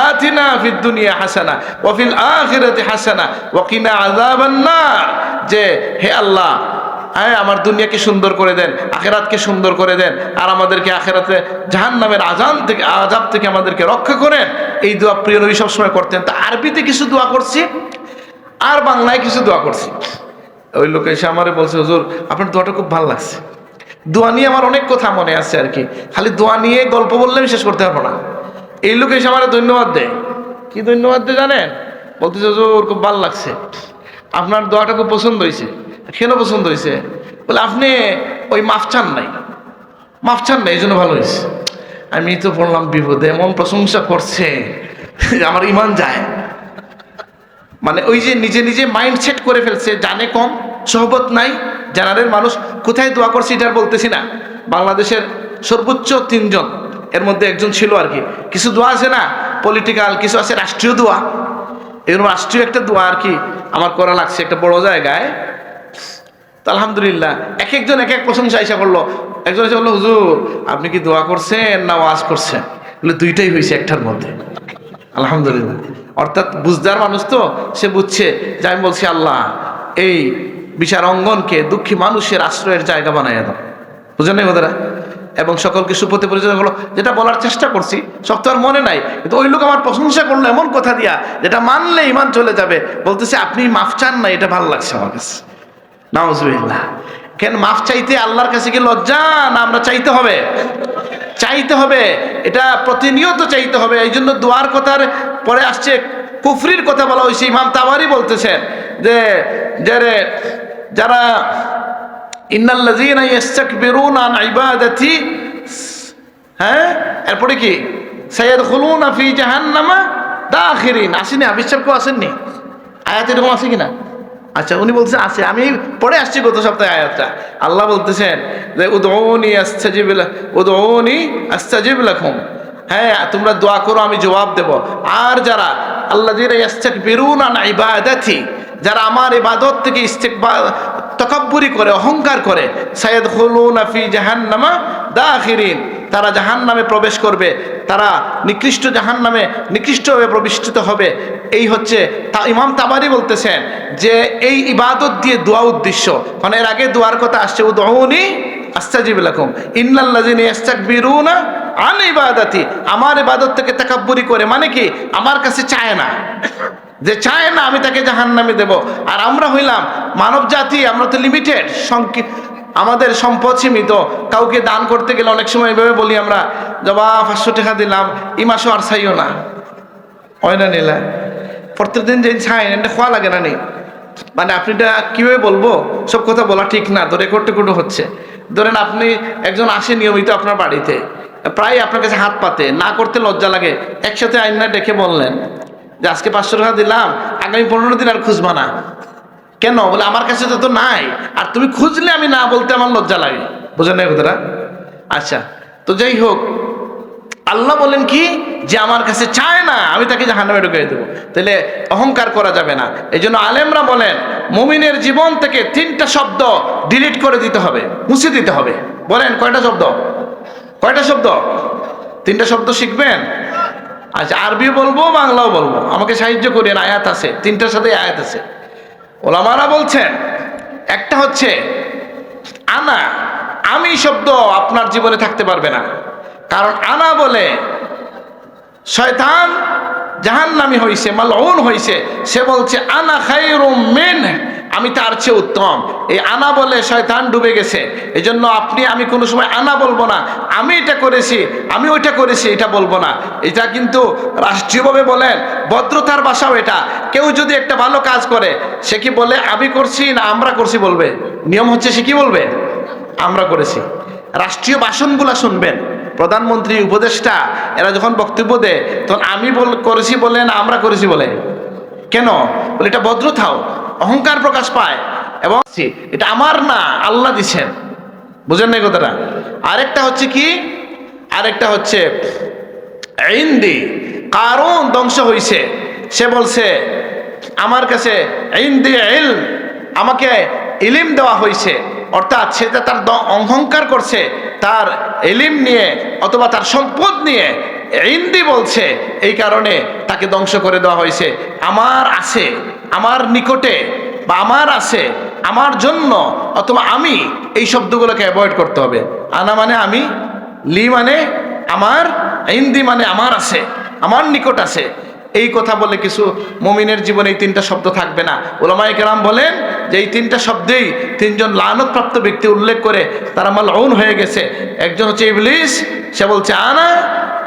আতিনা ফিদ দুনিয়া হাসানা ওয়া ফিল আখিরাতি হাসানা ওয়া কিনা আযাবান নার, যে হে আল্লাহ আমার দুনিয়াকে সুন্দর করে দেন, আখেরাতকে সুন্দর করে দেন, আর আমাদেরকে আখেরাতে জাহান্নামের আযাব থেকে আমাদেরকে রক্ষা করেন। এই দোয়া প্রিয় নবী সবসময় করতেন। তা আরবিতে কিছু দোয়া করছি আর বাংলায় কিছু দোয়া করছি। ওই লোক এসে আমারে বলছে, হুজুর আপনার দোয়াটা খুব ভালো লাগছে। দোয়া নিয়ে আমার অনেক কথা মনে আছে আর কি, খালি দোয়া নিয়ে গল্প বললে আমি শেষ করতে পারবো না। এই লোক এসে আমার ধন্যবাদ দেয়। কি ধন্যবাদ দেয় জানেন? বলতেছে হুজুর খুব ভালো লাগছে, আপনার দোয়াটা খুব পছন্দ হয়েছে। কেন পছন্দ হয়েছে বলে আপনি ওই মাফ চান নাই, মাফ চান নাই, এই জন্য ভালো হয়েছে। আমি তো পড়লাম বিপদে, এমন প্রশংসা করছে আমার ইমান যায়। মানে ওই যে নিজে নিজে মাইন্ড সেট করে ফেলছে, জানে কম, সহবত নাই, জানারের মানুষ। কোথায় দোয়া করছে এটা বলতেছি না, বাংলাদেশের সর্বোচ্চ 3 জন এর মধ্যে একজন ছিল আর কি। কিছু দোয়া আছে না পলিটিক্যাল, কিছু আছে রাষ্ট্রীয় দোয়া। এরকম রাষ্ট্রীয় একটা দোয়া আর কি আমার করা লাগছে একটা বড় জায়গায়। তো আলহামদুলিল্লাহ এক একজন এক এক প্রশংসা এসে করলো। একজন এসে বললো হুজুর আপনি কি দোয়া করছেন না ওয়াজ করছেন? বলে দুইটাই হয়েছে একটার মধ্যে। আলহামদুলিল্লাহ। অর্থাৎ বুঝদার মানুষ তো, সে বুঝছে যে আমি বলছি আল্লাহ এই বিচার অঙ্গনকে দুঃখী মানুষের আশ্রয়ের জায়গা বানাইয়া দাও। বুঝেন নাই কথাটা? এবং সকলকে সুপথে পরিচয় হলো, যেটা বলার চেষ্টা করছি সব তো আর মনে নাই, কিন্তু ওই লোক আমার প্রশংসা করলো এমন কথা দিয়া যেটা মানলে ইমান চলে যাবে। বলতেছে আপনি মাফ চান না, এটা ভালো লাগছে আমার কাছে। নাউজুবিল্লাহ। কেন মাফ চাইতে আল্লাহর কাছে কি লজ্জা না? আমরা চাইতে হবে, চাইতে হবে, এটা প্রতিনিয়ত চাইতে হবে। এই জন্য দোয়ার কথার পরে আসছে কুফরির কথা বলা হয়েছে। ইমাম তাবারি বলতেছেন যে যারা ইন্নাল্লাযীনা ইস্তাকবিরুনা আন ইবাদাতি, হ্যাঁ এরপরে কি সায়াদখুলুনা ফি জাহান্নামা দাখিরিন। আসেনি? আবিষ্কার কেউ আসেননি? আয়াত এরকম আছে কিনা? আচ্ছা উনি বলছেন আছে, আমি পড়ে আসছি গত সপ্তাহে আয়াতটা। আল্লাহ বলতেছেন যে উদউনি আস্তাজিব লাকুম, হ্যাঁ তোমরা দোয়া করো আমি জবাব দেব। আর যারা আল্লাযীনা ইস্তাকবিরুনা আন ইবাদাতি, যারা আমার ইবাদত থেকে তাকাব্বুরি করে, অহংকার করে, সায়াদখুলুনা ফি জাহান্নামা দাখিরিন, তারা জাহান্নামে প্রবেশ করবে, তারা নিকৃষ্ট জাহান্নামে নিকৃষ্টভাবে প্রবিষ্টিত হবে। এই হচ্ছে ইমাম তাবারি বলতেছেন যে এই ইবাদত দিয়ে দোয়া উদ্দেশ্য। কারণ এর আগে দোয়ার কথা আসছে উদউনি আস্তাজিব লাকুম, ইন্নাল্লাযীনা ইস্তাকবিরুনা আন ইবাদাতি, আমার ইবাদত থেকে তাকাব্বুরি করে, মানে কি আমার কাছে চায় না, যে চায় না আমি তাকে জাহান্নামে দেব। আর আমরা হইলাম মানব জাতি, আমরা তো লিমিটেড, আমাদের সম্পদ সীমিত। কাউকে দান করতে গেলে অনেক সময় এভাবে বলি আমরা, জবা 500 টাকা দিলাম, এই মাসও আর চাইও না, হয় না নিলা প্রত্যেকদিন যে চাই এটা খোয়া লাগে না নি। মানে আপনি এটা কীভাবে বলবো, সব কথা বলা ঠিক না, তো রেকর্ড হচ্ছে। ধরেন আপনি একজন আসে নিয়মিত আপনার বাড়িতে, প্রায় আপনার কাছে হাত পাতে, না করতে লজ্জা লাগে, একসাথে আইনা ডেকে বললেন যে আজকে 500 টাকা দিলাম, আগামী 15 দিন আর খুঁজবা না। কেন? বলে আমার কাছে তো নাই, আর তুমি খুঁজলে আমি না বলতে আমার লজ্জা লাগে। বোঝেন না কথাটা? আচ্ছা, তো যাই হোক, আল্লাহ বলেন কি যে আমার কাছে চায় না, আমি তাকে জাহান্নামে ঢুকিয়ে দেবো। তাহলে অহংকার করা যাবে না। এই জন্য আলেমরা বলেন মুমিনের জীবন থেকে 3টা শব্দ ডিলিট করে দিতে হবে, মুছে দিতে হবে। বলেন কয়টা শব্দ? কয়টা শব্দ? 3টা শব্দ শিখবেন? আচ্ছা, আরবিও বলবো, বাংলাও বলবো, আমাকে সাহায্য করেন। আয়াত আছে, 3টার সাথে আয়াত আছে। ওলামারা বলছেন একটা হচ্ছে আনা, আমি শব্দ আপনার জীবনে থাকতে পারবে না। কারণ আনা বলে শয়তান জাহান্নামী হইছে, মালউন হইছে। সে বলছে আনা খায়রুম মিন, আমি তার চেয়ে উত্তম। এই আনা বলে শয়তান ডুবে গেছে। এই জন্য আমি কোনো সময় আনা বলবো না, আমি এটা করেছি, আমি ওইটা করেছি, এটা বলবো না। এটা কিন্তু রাষ্ট্রীয়ভাবে বলেন ভদ্রতার ভাষাও এটা। কেউ যদি একটা ভালো কাজ করে, সে কি বলে আমি করছি না আমরা করছি বলবে? নিয়ম হচ্ছে সে কি বলবে? আমরা করেছি। রাষ্ট্রীয় ভাষণগুলা শুনবেন, প্রধানমন্ত্রী, উপদেষ্টা, এরা যখন বক্তব্য দেয় তখন আমি করেছি বলে না আমরা করেছি বলে। কেন? বলে এটা ভদ্রতাও, অহংকার প্রকাশ পায়। এবং এটা আমার না, আল্লাহ দিছেন। বুঝেন না কথাটা? আরেকটা হচ্ছে কি, আরেকটা হচ্ছে ইন্দি। কারণ ধ্বংস হইছে, সে বলছে আমার কাছে ইন্দি ইলম, আমাকে ইলিম দেওয়া হয়েছে। অর্থাৎ সে তার অহংকার করছে তার ইলিম নিয়ে অথবা তার সম্পদ নিয়ে, ইন্দি বলছে, এই কারণে তাকে ধ্বংস করে দেওয়া হয়েছে। আমার আছে, আমার নিকটে, বা আমার আছে, আমার জন্য, অথবা আমি, এই শব্দগুলোকে অ্যাভয়েড করতে হবে। আনা মানে আমি, লি মানে আমার, ইন্দি মানে আমার আছে, আমার নিকট আছে। এই কথা বলে কিছু মুমিনের জীবনে এই 3টা শব্দ থাকবে না। উলামায়ে কেরাম বলেন যে এই 3টা শব্দেই 3জন লানতপ্রাপ্ত ব্যক্তি উল্লেখ করে তারা মালউন হয়ে গেছে। একজন হচ্ছে ইবলিস, সে বলছে আনা।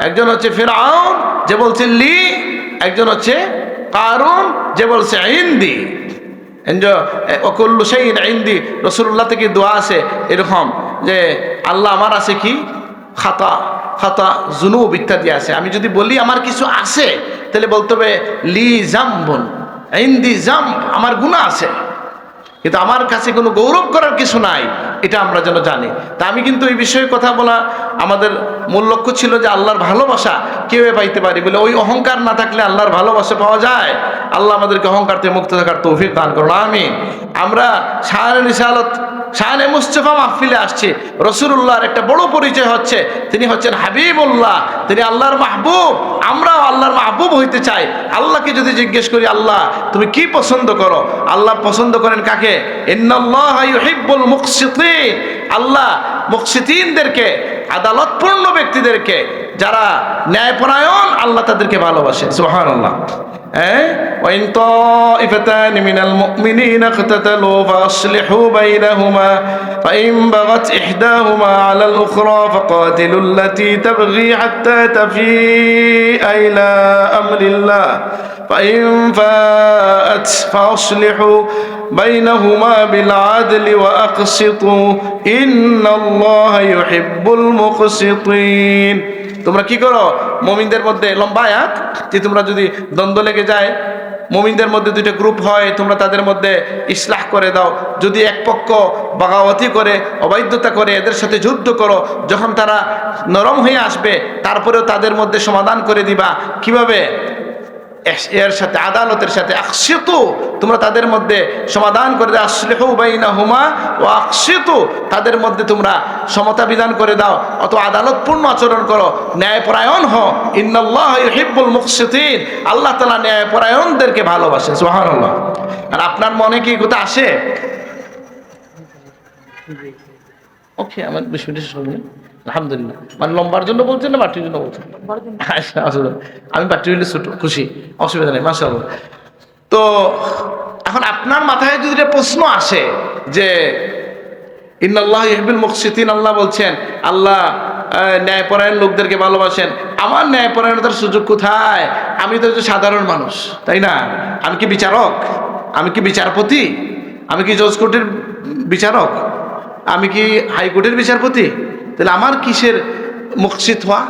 একজন হচ্ছে ফিরআউন, যে বলছে লি। একজন হচ্ছে কারুন, যে বলছে ইন্দি। ওকুল্লু শাইইন ইন্দি। রাসূলুল্লাহ থেকে দোয়া আছে এরকম যে আল্লাহ আমার আছে কি, খাতা, খাতা, জুনুব ইত্যাদি আছে। আমি যদি বলি আমার কিছু আছে, তাহলে বলতে হবে লি জামবুন, ইন্দি জাম, আমার গুনাহ আছে, কিন্তু আমার কাছে কোনো গৌরব করার কিছু নাই, এটা আমরা যেন জানি। তা আমি কিন্তু এই বিষয়ে কথা বলা, আমাদের মূল লক্ষ্য ছিল যে আল্লাহর ভালোবাসা কেউ পাইতে পারি বলে। ওই অহংকার না থাকলে আল্লাহর ভালোবাসা পাওয়া যায়? আল্লাহ আমাদেরকে অহংকার থেকে মুক্ত থাকার তৌফিক দান করুন, আমিন। আমরা শানে রিসালাত, শানে মুস্তাফা মাহফিলে আসছি। রাসূলুল্লাহর একটা বড় পরিচয় হচ্ছে তিনি হচ্ছেন হাবিবুল্লাহ, তিনি আল্লাহর মাহবুব। আমরাও আল্লাহর মাহবুব হইতে চাই। আল্লাহকে যদি জিজ্ঞেস করি আল্লাহ তুমি কি পছন্দ করো, আল্লাহ পছন্দ করেন কাকে? ইন্নাল্লাহা ইউহিব্বুল মুকসিতিন। আল্লাহ মুকসিতিনদেরকে, আদালতপূর্ণ ব্যক্তিদেরকে, যারা ন্যায়পরায়ণ, আল্লাহ তাদেরকে ভালোবাসেন। সুবহানাল্লাহ। وإن طائفتان من المؤمنين اقتتلوا فأصلحوا بينهما فإن بغت إحداهما على الأخرى فقاتلوا التي تبغي حتى تفيء إلى أمر الله فإن فاءت فأصلحوا بينهما بالعدل وأقسطوا إن الله يحب المقسطين। তোমরা কি করো? মুমিনদের মধ্যে, লম্বা আয়াত, যে তোমরা যদি দ্বন্দ্ব লেগে যায়, মুমিনদের মধ্যে 2টা গ্রুপ হয়, তোমরা তাদের মধ্যে ইসলাহ করে দাও। যদি এক পক্ষ বাগাওয়াতি করে, অবৈধতা করে, এদের সাথে যুদ্ধ করো। যখন তারা নরম হয়ে আসবে, তারপরেও তাদের মধ্যে সমাধান করে দিবা। কিভাবে? এর সাথে, আদালতের সাথে। আকসিতু, তোমরা তাদের মধ্যে সমাধান করে দাও। আসলিহু বাইনাহুমা ওয়া আকসিতু, তাদের মধ্যে তোমরা সমতা বিধান করে দাও, অথবা আদালতপূর্ণ আচরণ করো, ন্যায়পরায়ণ হও। ইন্নাল্লাহা ইউহিব্বুল মুকসিতিন, আল্লাহ তাআলা ন্যায়পরায়ণদেরকে ভালোবাসেন। সুবহানাল্লাহ। আর আপনার মনে কি কথা আসে? ওকে, আমার 20 মিনিট শেষ হবে। আলহামদুলিল্লাহ। মানে লম্বার জন্য বলছেন না বাটির জন্য বলছেন? আমি বাটি হইলে ছোট খুশি, অসুবিধা নেই, মাশাআল্লাহ। তো এখন আপনার মাথায় যদি একটা প্রশ্ন আসে যে ইন্নাল্লাহা ইউহিব্বুল মুকসিতিন, আল্লাহ বলছেন আল্লাহ ন্যায়পরায়ণ লোকদেরকে ভালোবাসেন, আমার ন্যায়পরায়ণতার সুযোগ কোথায়? আমি তো সাধারণ মানুষ, তাই না? আমি কি বিচারক? আমি কি বিচারপতি? আমি কি জজ কোর্টের বিচারক? আমি কি হাইকোর্টের বিচারপতি? তাহলে আমার কিসের মুকসিত হওয়া?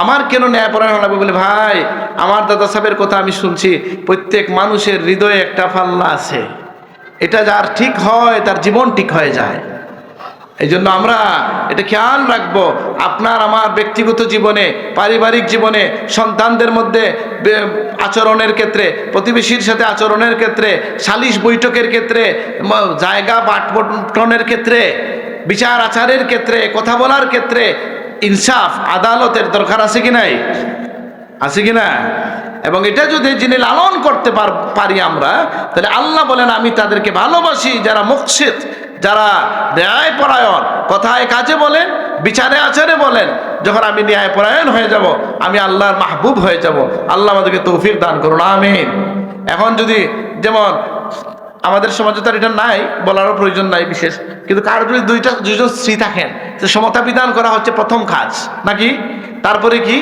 আমার কেন ন্যায়পরায়ণ হওয়া লাগবে? বলে ভাই, আমার দাদা সাহেবের কথা আমি শুনছি, প্রত্যেক মানুষের হৃদয়ে একটা পাল্লা আছে, এটা যার ঠিক হয় তার জীবন ঠিক হয়ে যায়। এই জন্য আমরা এটা খেয়াল রাখবো, আপনার আমার ব্যক্তিগত জীবনে, পারিবারিক জীবনে, সন্তানদের মধ্যে আচরণের ক্ষেত্রে, প্রতিবেশীর সাথে আচরণের ক্ষেত্রে, সালিশ বৈঠকের ক্ষেত্রে, জায়গা বাটবণ্টনের ক্ষেত্রে, বিচার আচারের ক্ষেত্রে, কথা বলার ক্ষেত্রে ইনসাফ আদালতের দরকার আছে কি নাই? আছে কি না? এবং এটা যদি যিনি লালন করতে পারি আমরা, তাহলে আল্লাহ বলেন আমি তাদেরকে ভালোবাসি যারা মুকসিত, যারা ন্যায়পরায়ণ, কথায় কাজে বলেন, বিচারে আচারে বলেন। যখন আমি ন্যায়পরায়ণ হয়ে যাব, আমি আল্লাহর মাহবুব হয়ে যাব। আল্লাহ আমাদেরকে তৌফিক দান করুন, আমিন। এখন যদি যেমন আমাদের সমাজে তো এটা নাই, বলারও প্রয়োজন নাই বিশেষ, কিন্তু কার যদি দুইজন স্ত্রী থাকেন, সমতা বিধান করা হচ্ছে প্রথম কাজ নাকি? তারপরে কি?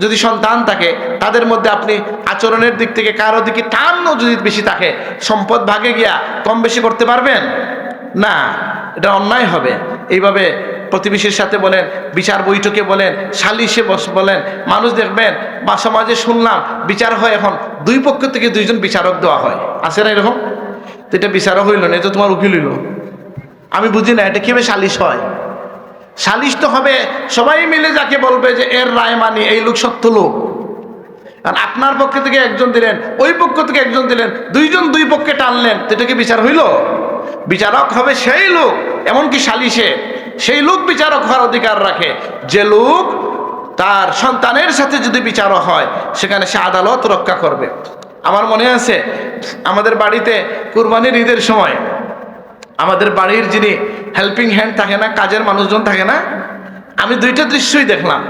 যদি সন্তান থাকে, তাদের মধ্যে আপনি আচরণের দিক থেকে কারো দিকে টানও যদি বেশি থাকে, সম্পদ ভাগে গিয়া কম বেশি করতে পারবেন না, এটা অন্যায় হবে। এইভাবে প্রতিবেশীর সাথে বলেন, বিচার বৈঠকে বলেন, সালিশে বলেন, মানুষ দেখবেন বা সমাজে শুনলাম বিচার হয় এখন দুই পক্ষ থেকে দুইজন বিচারক দেওয়া হয়, আছে না এরকম? তো এটা বিচারক হইল না, এটা তোমার উকিল হইল। আমি বুঝি না এটা কিভাবে সালিশ হয়। সালিশ তো হবে সবাই মিলে যাকে বলবে যে এর রায় মানি, এই লোক সত্য লোক। কারণ আপনার পক্ষ থেকে একজন দিলেন, ওই পক্ষ থেকে একজন দিলেন, দুইজন দুই পক্ষে টানলেন, তো এটা কি বিচার হইল? বিচারক হবে সেই লোক, এমনকি সালিশে সেই লোক বিচারক হওয়ার অধিকার রাখে যে লোক তার সন্তানের সাথে যদি বিচারক হয়, সেখানে সে আদালত রক্ষা করবে। আমার মনে আছে আমাদের বাড়িতে কুরবানির ঈদের সময় আমাদের বাড়ির যিনি হেল্পিং হ্যান্ড থাকে না, কাজের মানুষজন থাকে না, আমি দুইটা দৃশ্যই দেখলাম।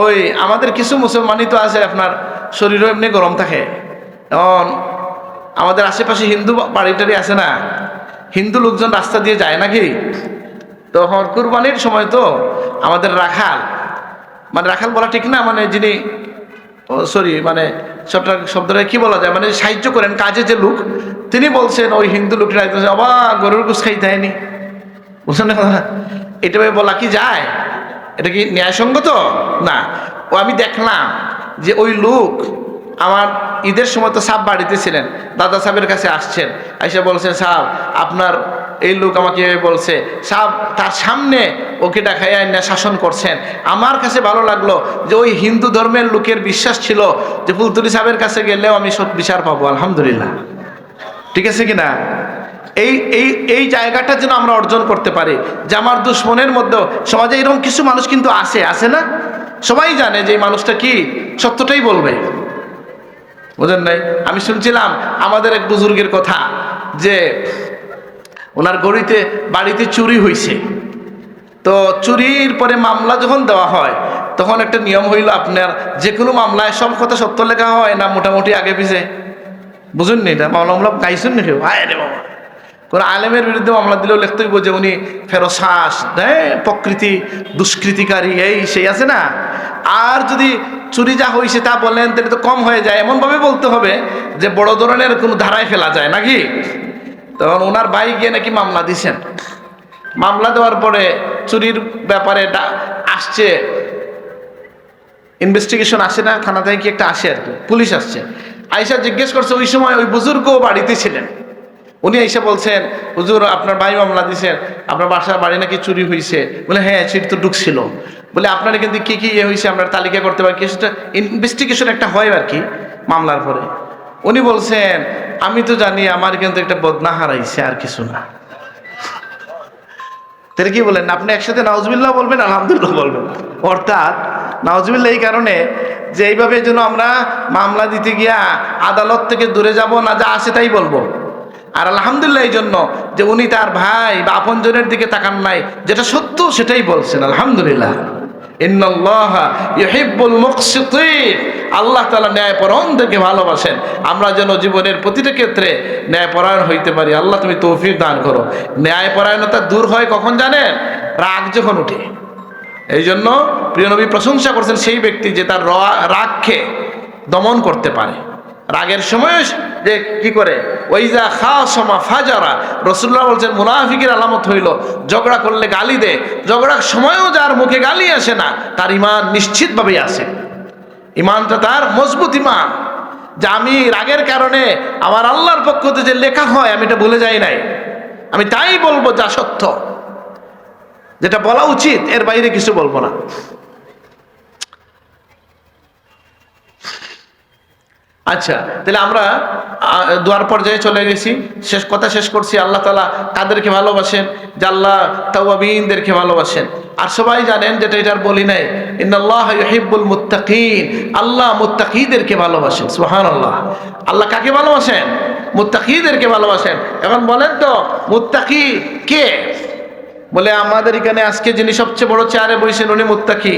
ওই আমাদের কিছু মুসলমানই তো আছে, আপনার শরীরও এমনি গরম থাকে, এখন আমাদের আশেপাশে হিন্দু বাড়িটারি আছে না, হিন্দু লোকজন রাস্তা দিয়ে যায় নাকি, তখন কুরবানির সময় তো আমাদের রাখাল, মানে রাখাল বলা ঠিক না, মানে যিনি মানে শব্দটা কি বলা যায়, মানে সাহায্য করেন কাজে যে লোক, তিনি বলছেন ওই হিন্দু লোকটা বাবা গরুর গোশ খাইতে হয়নি, বুঝলেন না কথা? এটা বলা কি যায়? এটা কি ন্যায়সঙ্গত না? ও আমি দেখলাম যে ওই লোক আমার ঈদের সময় তো সাহেব বাড়িতে ছিলেন, দাদা সাহেবের কাছে আসছেন, আইসা বলছেন সাহেব আপনার এই লোক আমাকে বলছে, সাহেব তার সামনে ওকে দেখাইয়া না শাসন করছেন। আমার কাছে ভালো লাগলো যে ওই হিন্দু ধর্মের লোকের বিশ্বাস ছিল যে ফুলতুলি সাহেবের কাছে গেলেও আমি সৎ বিচার পাবো, আলহামদুলিল্লাহ। ঠিক আছে কিনা? এই এই এই জায়গাটা যেন আমরা অর্জন করতে পারি, যে আমার দুশ্মনের মধ্যেও সমাজে এরকম কিছু মানুষ কিন্তু আছে না? সবাই জানে যে এই মানুষটা কি সত্যটাই বলবে, বুঝেন নাই? আমি শুনছিলাম আমাদের এক বুজুর্গের কথা, যে ওনার বাড়িতে চুরি হয়েছে, তো চুরির পরে মামলা যখন দেওয়া হয়, তখন একটা নিয়ম হইল আপনার যে কোনো মামলায় সব কথা সত্য লেখা হয় না, মোটামুটি আগে পিছে, বুঝুন নি? এটা মামলা গাইছেন না কেউ? আয় রে বাবা, কোনো আলেমের বিরুদ্ধে মামলা দিলেও লিখতেই বোঝে উনি ফেরোসাস, প্রকৃতি দুষ্কৃতিকারী, এই সেই আছে না। আর যদি চুরি যা হয়েছে তা বললেন তাহলে তো কম হয়ে যায়, এমনভাবে বলতে হবে যে বড় ধরনের কোনো ধারায় ফেলা যায় নাকি। তখন ওনার ভাই গিয়ে নাকি মামলা দিছেন, মামলা দেওয়ার পরে চুরির ব্যাপারে আসছে ইনভেস্টিগেশন, আসে না থানা থেকে কি একটা আসে আর কি, পুলিশ আসছে, আইসা জিজ্ঞেস করছে, ওই সময় ওই বুজুর্গও বাড়িতে ছিলেন, উনি এসে বলছেন হুজুর আপনার ভাই মামলা দিছেন, আপনার বাসার বাড়ি নাকি চুরি হয়েছে। বলে হ্যাঁ চুরি তো ঢুকছিল। বলে আপনার কিন্তু কি কি হয়েছে আপনার তালিকা করতে পারি, কিছুটা ইনভেস্টিগেশন একটা হয় আর কি মামলার পরে। উনি বলছেন আমি তো জানি আমার কিন্তু একটা বদনা হারাইছে, আর কিছু না। তাহলে কি বলেন আপনি একসাথে নাউজুবিল্লাহ বলবেন, আলহামদুলিল্লাহ বলবেন। অর্থাৎ নাউজুবিল্লাহ এই কারণে যে এইভাবে যেন আমরা মামলা দিতে গিয়া আদালত থেকে দূরে যাব না, যা আসে তাই বলবো। আর আলহামদুলিল্লাহ এই জন্য যে উনি তার ভাই বা আপনজনের দিকে তাকান নাই, যেটা সত্য সেটাই বলছেন, আলহামদুলিল্লাহ। ইন্নাল্লাহা ইউহিব্বুল মুকসিতিন, আল্লাহ তাআলা ন্যায়পরায়ণদেরকে ভালোবাসেন। আমরা যেন জীবনের প্রতিটা ক্ষেত্রে ন্যায়পরায়ণ হইতে পারি। আল্লাহ তুমি তৌফিক দান করো। ন্যায়পরায়ণতা দূর হয় কখন জানেন? রাগ যখন উঠে। এই জন্য প্রিয় নবী প্রশংসা করছেন সেই ব্যক্তি যে তার রাগকে দমন করতে পারে। রাগের সময় যে কি করে, ওইজা খাসমা ফাজারা, রাসূলুল্লাহ বলছেন মুনাফিকের আলামত হইল ঝগড়া করলে গালি দেয়। ঝগড়ার সময়ও যার মুখে গালি আসে না, তার ঈমান নিশ্চিতভাবেই আছে। ঈমানটা তার মজবুত ঈমান, যে আমি রাগের কারণে আমার আল্লাহর পক্ষ থেকে যে লেখা হয় আমি এটা ভুলে যাই নাই, আমি তাই বলবো যা সত্য, যেটা বলা উচিত, এর বাইরে কিছু বলবো না। আচ্ছা, তাহলে আমরা দোয়ার পর্যায়ে চলে গেছি, শেষ করছি। আল্লাহ তাআলা কাদেরকে ভালোবাসেন? যে আল্লাহ তাওয়াবিনদেরকে ভালোবাসেন। আর সবাই জানেন, যেটা এটার বলি নাই, ইন্নাল্লাহা ইউহিব্বুল মুত্তাকিন, আল্লাহ মুত্তাকিদেরকে ভালোবাসেন। সুবহানাল্লাহ। আল্লাহ কাকে ভালোবাসেন? মুত্তাকিদেরকে ভালোবাসেন। এখন বলেন তো মুত্তাকি কে? বলে আমাদের এখানে আজকে যিনি সবচেয়ে বড় চেয়ারে বসেন উনি মুত্তাকি,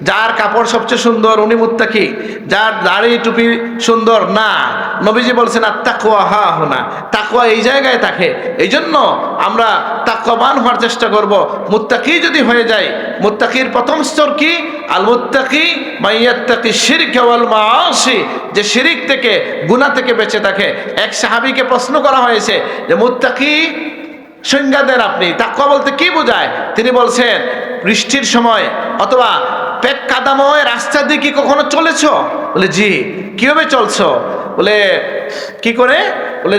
যার কাপড় সবচেয়ে সুন্দর উনি মুত্তাকি, যার দাড়ি টুপি সুন্দর না। নবীজি বলছেন আত্তাকওয়া হা হুনা, তাকওয়া এই জায়গায় থাকে। এই জন্য আমরা তাকওয়াবান হওয়ার চেষ্টা করব। মুত্তাকি যদি হয়ে যায়, মুত্তাকির প্রথম স্তর কি? আল মুত্তাকি মাইয়াত্তাকি শিরক ওয়াল মাআসি, যে শিরিক থেকে, গুনাহ থেকে বেঁচে থাকে। এক সাহাবীকে প্রশ্ন করা হয়েছে যে মুত্তাকি সংজ্ঞা দেন আপনি, তাকওয়া বলতে কি বোঝায়? তিনি বলছেন বৃষ্টির সময় অথবা পেট কাদাময় রাস্তা দিয়ে কি কখনো চলেছ? বলে জি। কিভাবে চলছো? বলে কি করে? বলে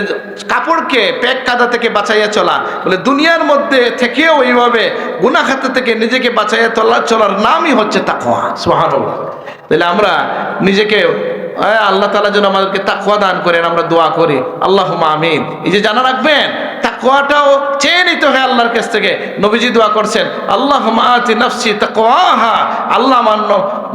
কাপড়কে পেট কাদা থেকে বাঁচাইয়া চলা। বলে দুনিয়ার মধ্যে থেকেও এইভাবে গুনাহ খাতা থেকে নিজেকে বাঁচাইয়া চলার নামই হচ্ছে তাকওয়া। সুবহানাল্লাহ। তাহলে আমরা নিজেকে, আল্লাহ তাআলা যেন আমাদেরকে তাকওয়া দান করেন, আমরা দোয়া করি আল্লাহুম্মা আমিন। এই যে জানা রাখবেন, তাকওয়াটাও চেয়ে নিতে হয় আল্লাহর কাছ থেকে। নবীজি দোয়া করছেন আল্লাহুম্মা আতি নাফসি তাকওয়াহা, আল্লাহ আমার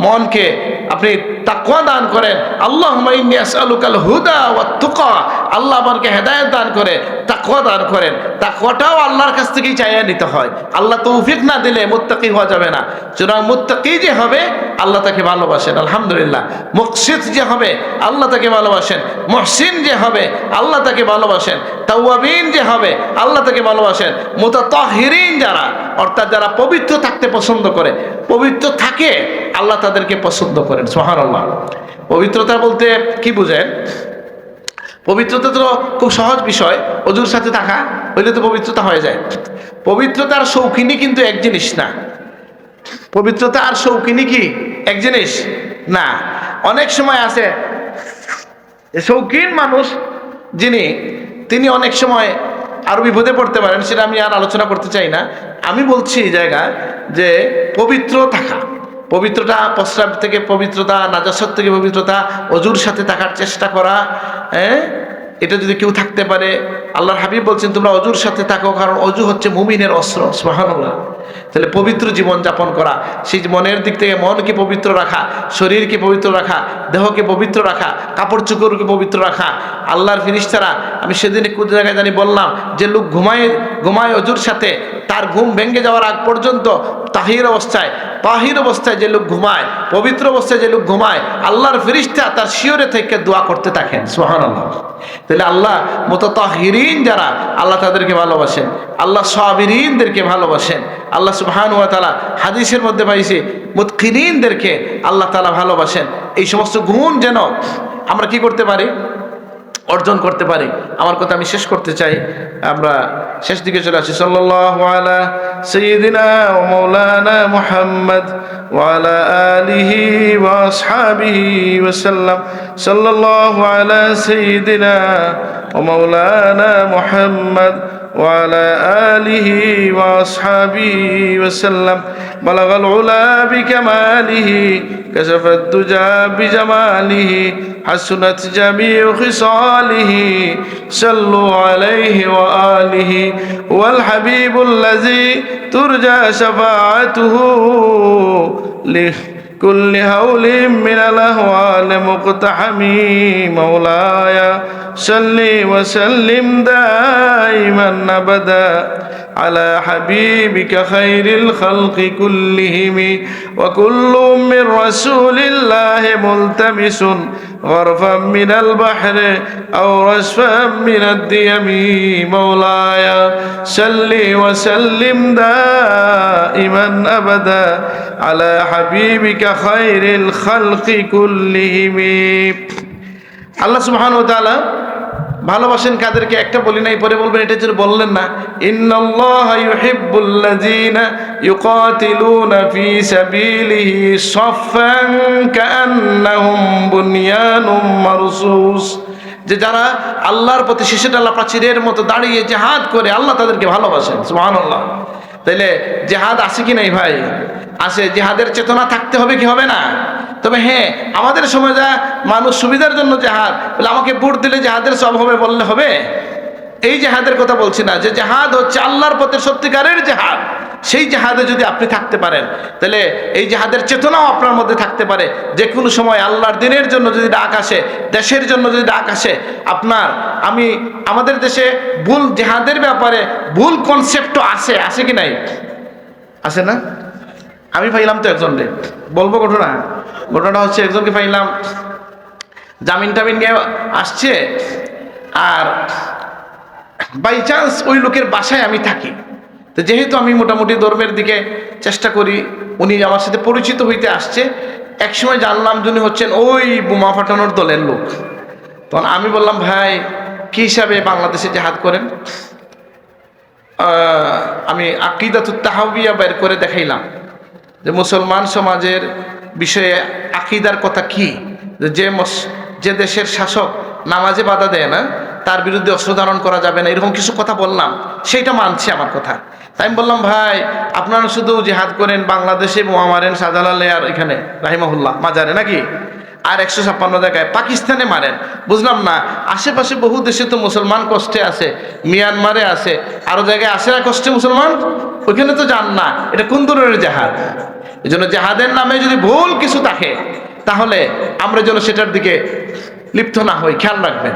মনকে আপনি তাকওয়া দান করেন। আল্লাহুম্মা ইন্নী আসআলুকাল হুদা ওয়াত তুকা, আল্লাহ আমাকে হেদায়েত দান করে, তাকওয়া দান করেন। তাকওয়াটাও আল্লাহর কাছ থেকেই চাইয়া নিতে হয়। আল্লাহ তৌফিক না দিলে মুত্তাকি হওয়া যাবে না। সুতরাং মুত্তাকি যে হবে আল্লাহ তাকে ভালোবাসেন, আলহামদুলিল্লাহ। মুকসিত যে হবে আল্লাহ তাকে ভালোবাসেন, মুহসিন যে হবে আল্লাহ তাকে ভালোবাসেন, তাওয়াবিন যে হবে আল্লাহ তাকে ভালোবাসেন। মুতাতাহহিরিন যারা, অর্থাৎ যারা পবিত্র থাকতে পছন্দ করে, পবিত্র থাকে, আল্লাহ তাদেরকে পছন্দ করেন। সুবহানাল্লাহ। পবিত্রতা বলতে কি বুঝেন? পবিত্রতা তো খুব সহজ বিষয়, ওযুর সাথে থাকা হইলে তো পবিত্রতা হয়ে যায়। পবিত্রতার শৌখিনী কিন্তু এক জিনিস না। পবিত্রতা আর শৌখিনী কি এক জিনিস না। অনেক সময় আছে শৌখিন মানুষ যিনি, তিনি অনেক সময় আরো বিপদে পড়তে পারেন, সেটা আমি আর আলোচনা করতে চাই না। আমি বলছি এই জায়গায় যে পবিত্র থাকা, পবিত্রতা, প্রস্রাব থেকে পবিত্রতা, নাজাসত থেকে পবিত্রতা, ওযুর সাথে থাকার চেষ্টা করা, এটা যদি কেউ থাকতে পারে, আল্লাহর হাবিব বলছেন তোমরা ওযুর সাথে থাকো, কারণ ওযু হচ্ছে মুমিনের অস্ত্র। সুবহানাল্লাহ। তাহলে পবিত্র জীবন যাপন করা, সেই মনের দিক থেকে মনকে পবিত্র রাখা, শরীরকে পবিত্র রাখা, দেহকে পবিত্র রাখা, কাপড় চোপড়কে পবিত্র রাখা। আল্লাহর ফেরেশতারা, আমি সেদিন কোন জায়গায় জানি বললাম, যে লোক ঘুমায় ওযুর সাথে, তার ঘুম ভেঙে যাওয়ার আগ পর্যন্ত তাহির অবস্থায় যে লোক ঘুমায়, পবিত্র অবস্থায় যে লোক ঘুমায়, আল্লাহর ফেরেশতা তার শিয়রে থেকে দোয়া করতে থাকেন। সুবহানাল্লাহ। তাহলে আল্লাহ মুতাতাহহিরিন যারা, আল্লাহ তাদেরকে ভালোবাসেন। আল্লাহ সাবিরিনদেরকে ভালোবাসেন। আল্লাহ সুবহানাহু ওয়া তাআলা হাদিসের মধ্যে পাইছি মুতকিনিনদেরকে আল্লাহ তাআলা ভালোবাসেন। এই সমস্ত গুণ যেন আমরা কি করতে পারি? অর্জন করতে পারি। আমার কথা আমি শেষ করতে চাই, আমরা শেষ দিকে চলে আসি। সাল্লাল্লাহু আলা সাইয়্যিদিনা ওয়া মাওলানা মুহাম্মদ ওয়া আলা আলিহি ওয়া আসহাবিহি ওয়া সাল্লাম। সাল্লাল্লাহু আলা সাইয়্যিদিনা ওয়া মাওলানা মুহাম্মদ ওয়া আলা আলিহি ওয়া আসহাবিহি ওয়া সাল্লাম। বালাগাল উলা বিকামালিহি কাশাফাদ দুজা বিজামালিহি হাসুনাত জামিউ খিসালিহি সাল্লু আলাইহি ওয়া আলিহি ওয়াল হাবিবুল্লাযী তুরজা শাফাআতুহু লিকুল্লি হাওলিন মিনাল আহওয়াল মুকতাহামি। মাওলায়া সাল্লি ওয়া সাল্লিম দাইমান আবাদা على حبيبك خير الخلق كلهم وكل من رسول الله ملتمس غرفا من البحر أو رشفا من الديم. مولاي صل وسلم دائما أبدا على حبيبك خير الخلق كلهم. আল্লাহ সুবহানাহু ওয়া তাআলা ভালোবাসেন কাদেরকে একটা বলি নাই, পরে বলবেন এটা যেন বললেন না। ইন্নাল্লাহা ইউহিব্বুল্লাযীনা ইউকাতিলুনা ফী সাবিলিহি সাফফান কাআন্নাহুম বুনয়ানুম মারসুস, যে যারা আল্লাহর প্রতি শিশিরডালা প্রাচীরের মতো দাঁড়িয়ে জিহাদ করে আল্লাহ তাদেরকে ভালোবাসেন। সুবহানাল্লাহ। তাইলে জিহাদ আছে কি নাই ভাই? আছে। জিহাদের চেতনা থাকতে হবে কি হবে না? তবে হ্যাঁ, আমাদের সময় যা মানুষ সুবিধার জন্য জিহাদ বলে, আমাকে ভোট দিলে জিহাদের সব হবে বললে হবে? এই জিহাদের কথা বলছি না, যে জিহাদ হচ্ছে আল্লাহর পথে সত্যিকারের জিহাদ। সেই জিহাদে যদি আপনি থাকতে পারেন, তাহলে এই জিহাদের চেতনাও আপনার মধ্যে থাকতে পারে। যে কোনো সময় আল্লাহর দিনের জন্য যদি ডাক আসে, দেশের জন্য যদি ডাক আসে, আমাদের দেশে ভুল জিহাদের ব্যাপারে ভুল কনসেপ্টও আছে কি নাই? আছে না? আমি পাইলাম তো একজনকে, বলবো ঘটনাটা হচ্ছে, একজনকে পাইলাম জামিন টামিন নিয়ে আসছে, আর বাই চান্স ওই লোকের বাসায় আমি থাকি। তো যেহেতু আমি মোটামুটি ধর্মের দিকে চেষ্টা করি, উনি আমার সাথে পরিচিত হইতে আসছে। একসময় জানলাম যিনি হচ্ছেন ওই বোমা ফাটানোর দলের লোক। তখন আমি বললাম, ভাই কি হিসাবে বাংলাদেশে জিহাদ করেন? আমি আকিদাতুত তাহাউবিয়া বের করে দেখাইলাম যে মুসলমান সমাজের বিষয়ে আকিদার কথা কি, যে দেশের শাসক নামাজে বাধা দেয় না, তার বিরুদ্ধে অস্ত্র ধারণ করা যাবে না, এরকম কিছু কথা বললাম। সেইটা মানছে আমার কথা। তাই আমি বললাম, ভাই আপনারা শুধু জিহাদ করেন বাংলাদেশে, বোমা মারেন শাহজালালে আর এখানে রাহিমাহুল্লাহ মাজারে নাকি, আর 156 জায়গায় পাকিস্তানে মারেন, বুঝলাম না। আশেপাশে বহু দেশে তো মুসলমান কষ্টে আছে, মিয়ানমারে আছে, আরো জায়গায় আছে না কষ্টে মুসলমান, ওইখানে তো যান না। এটা কোন ধরনের জাহাদ? এই জন্য জাহাদের নামে যদি ভুল কিছু থাকে, তাহলে আমরা যেন সেটার দিকে লিপ্ত না হই, খেয়াল রাখবেন।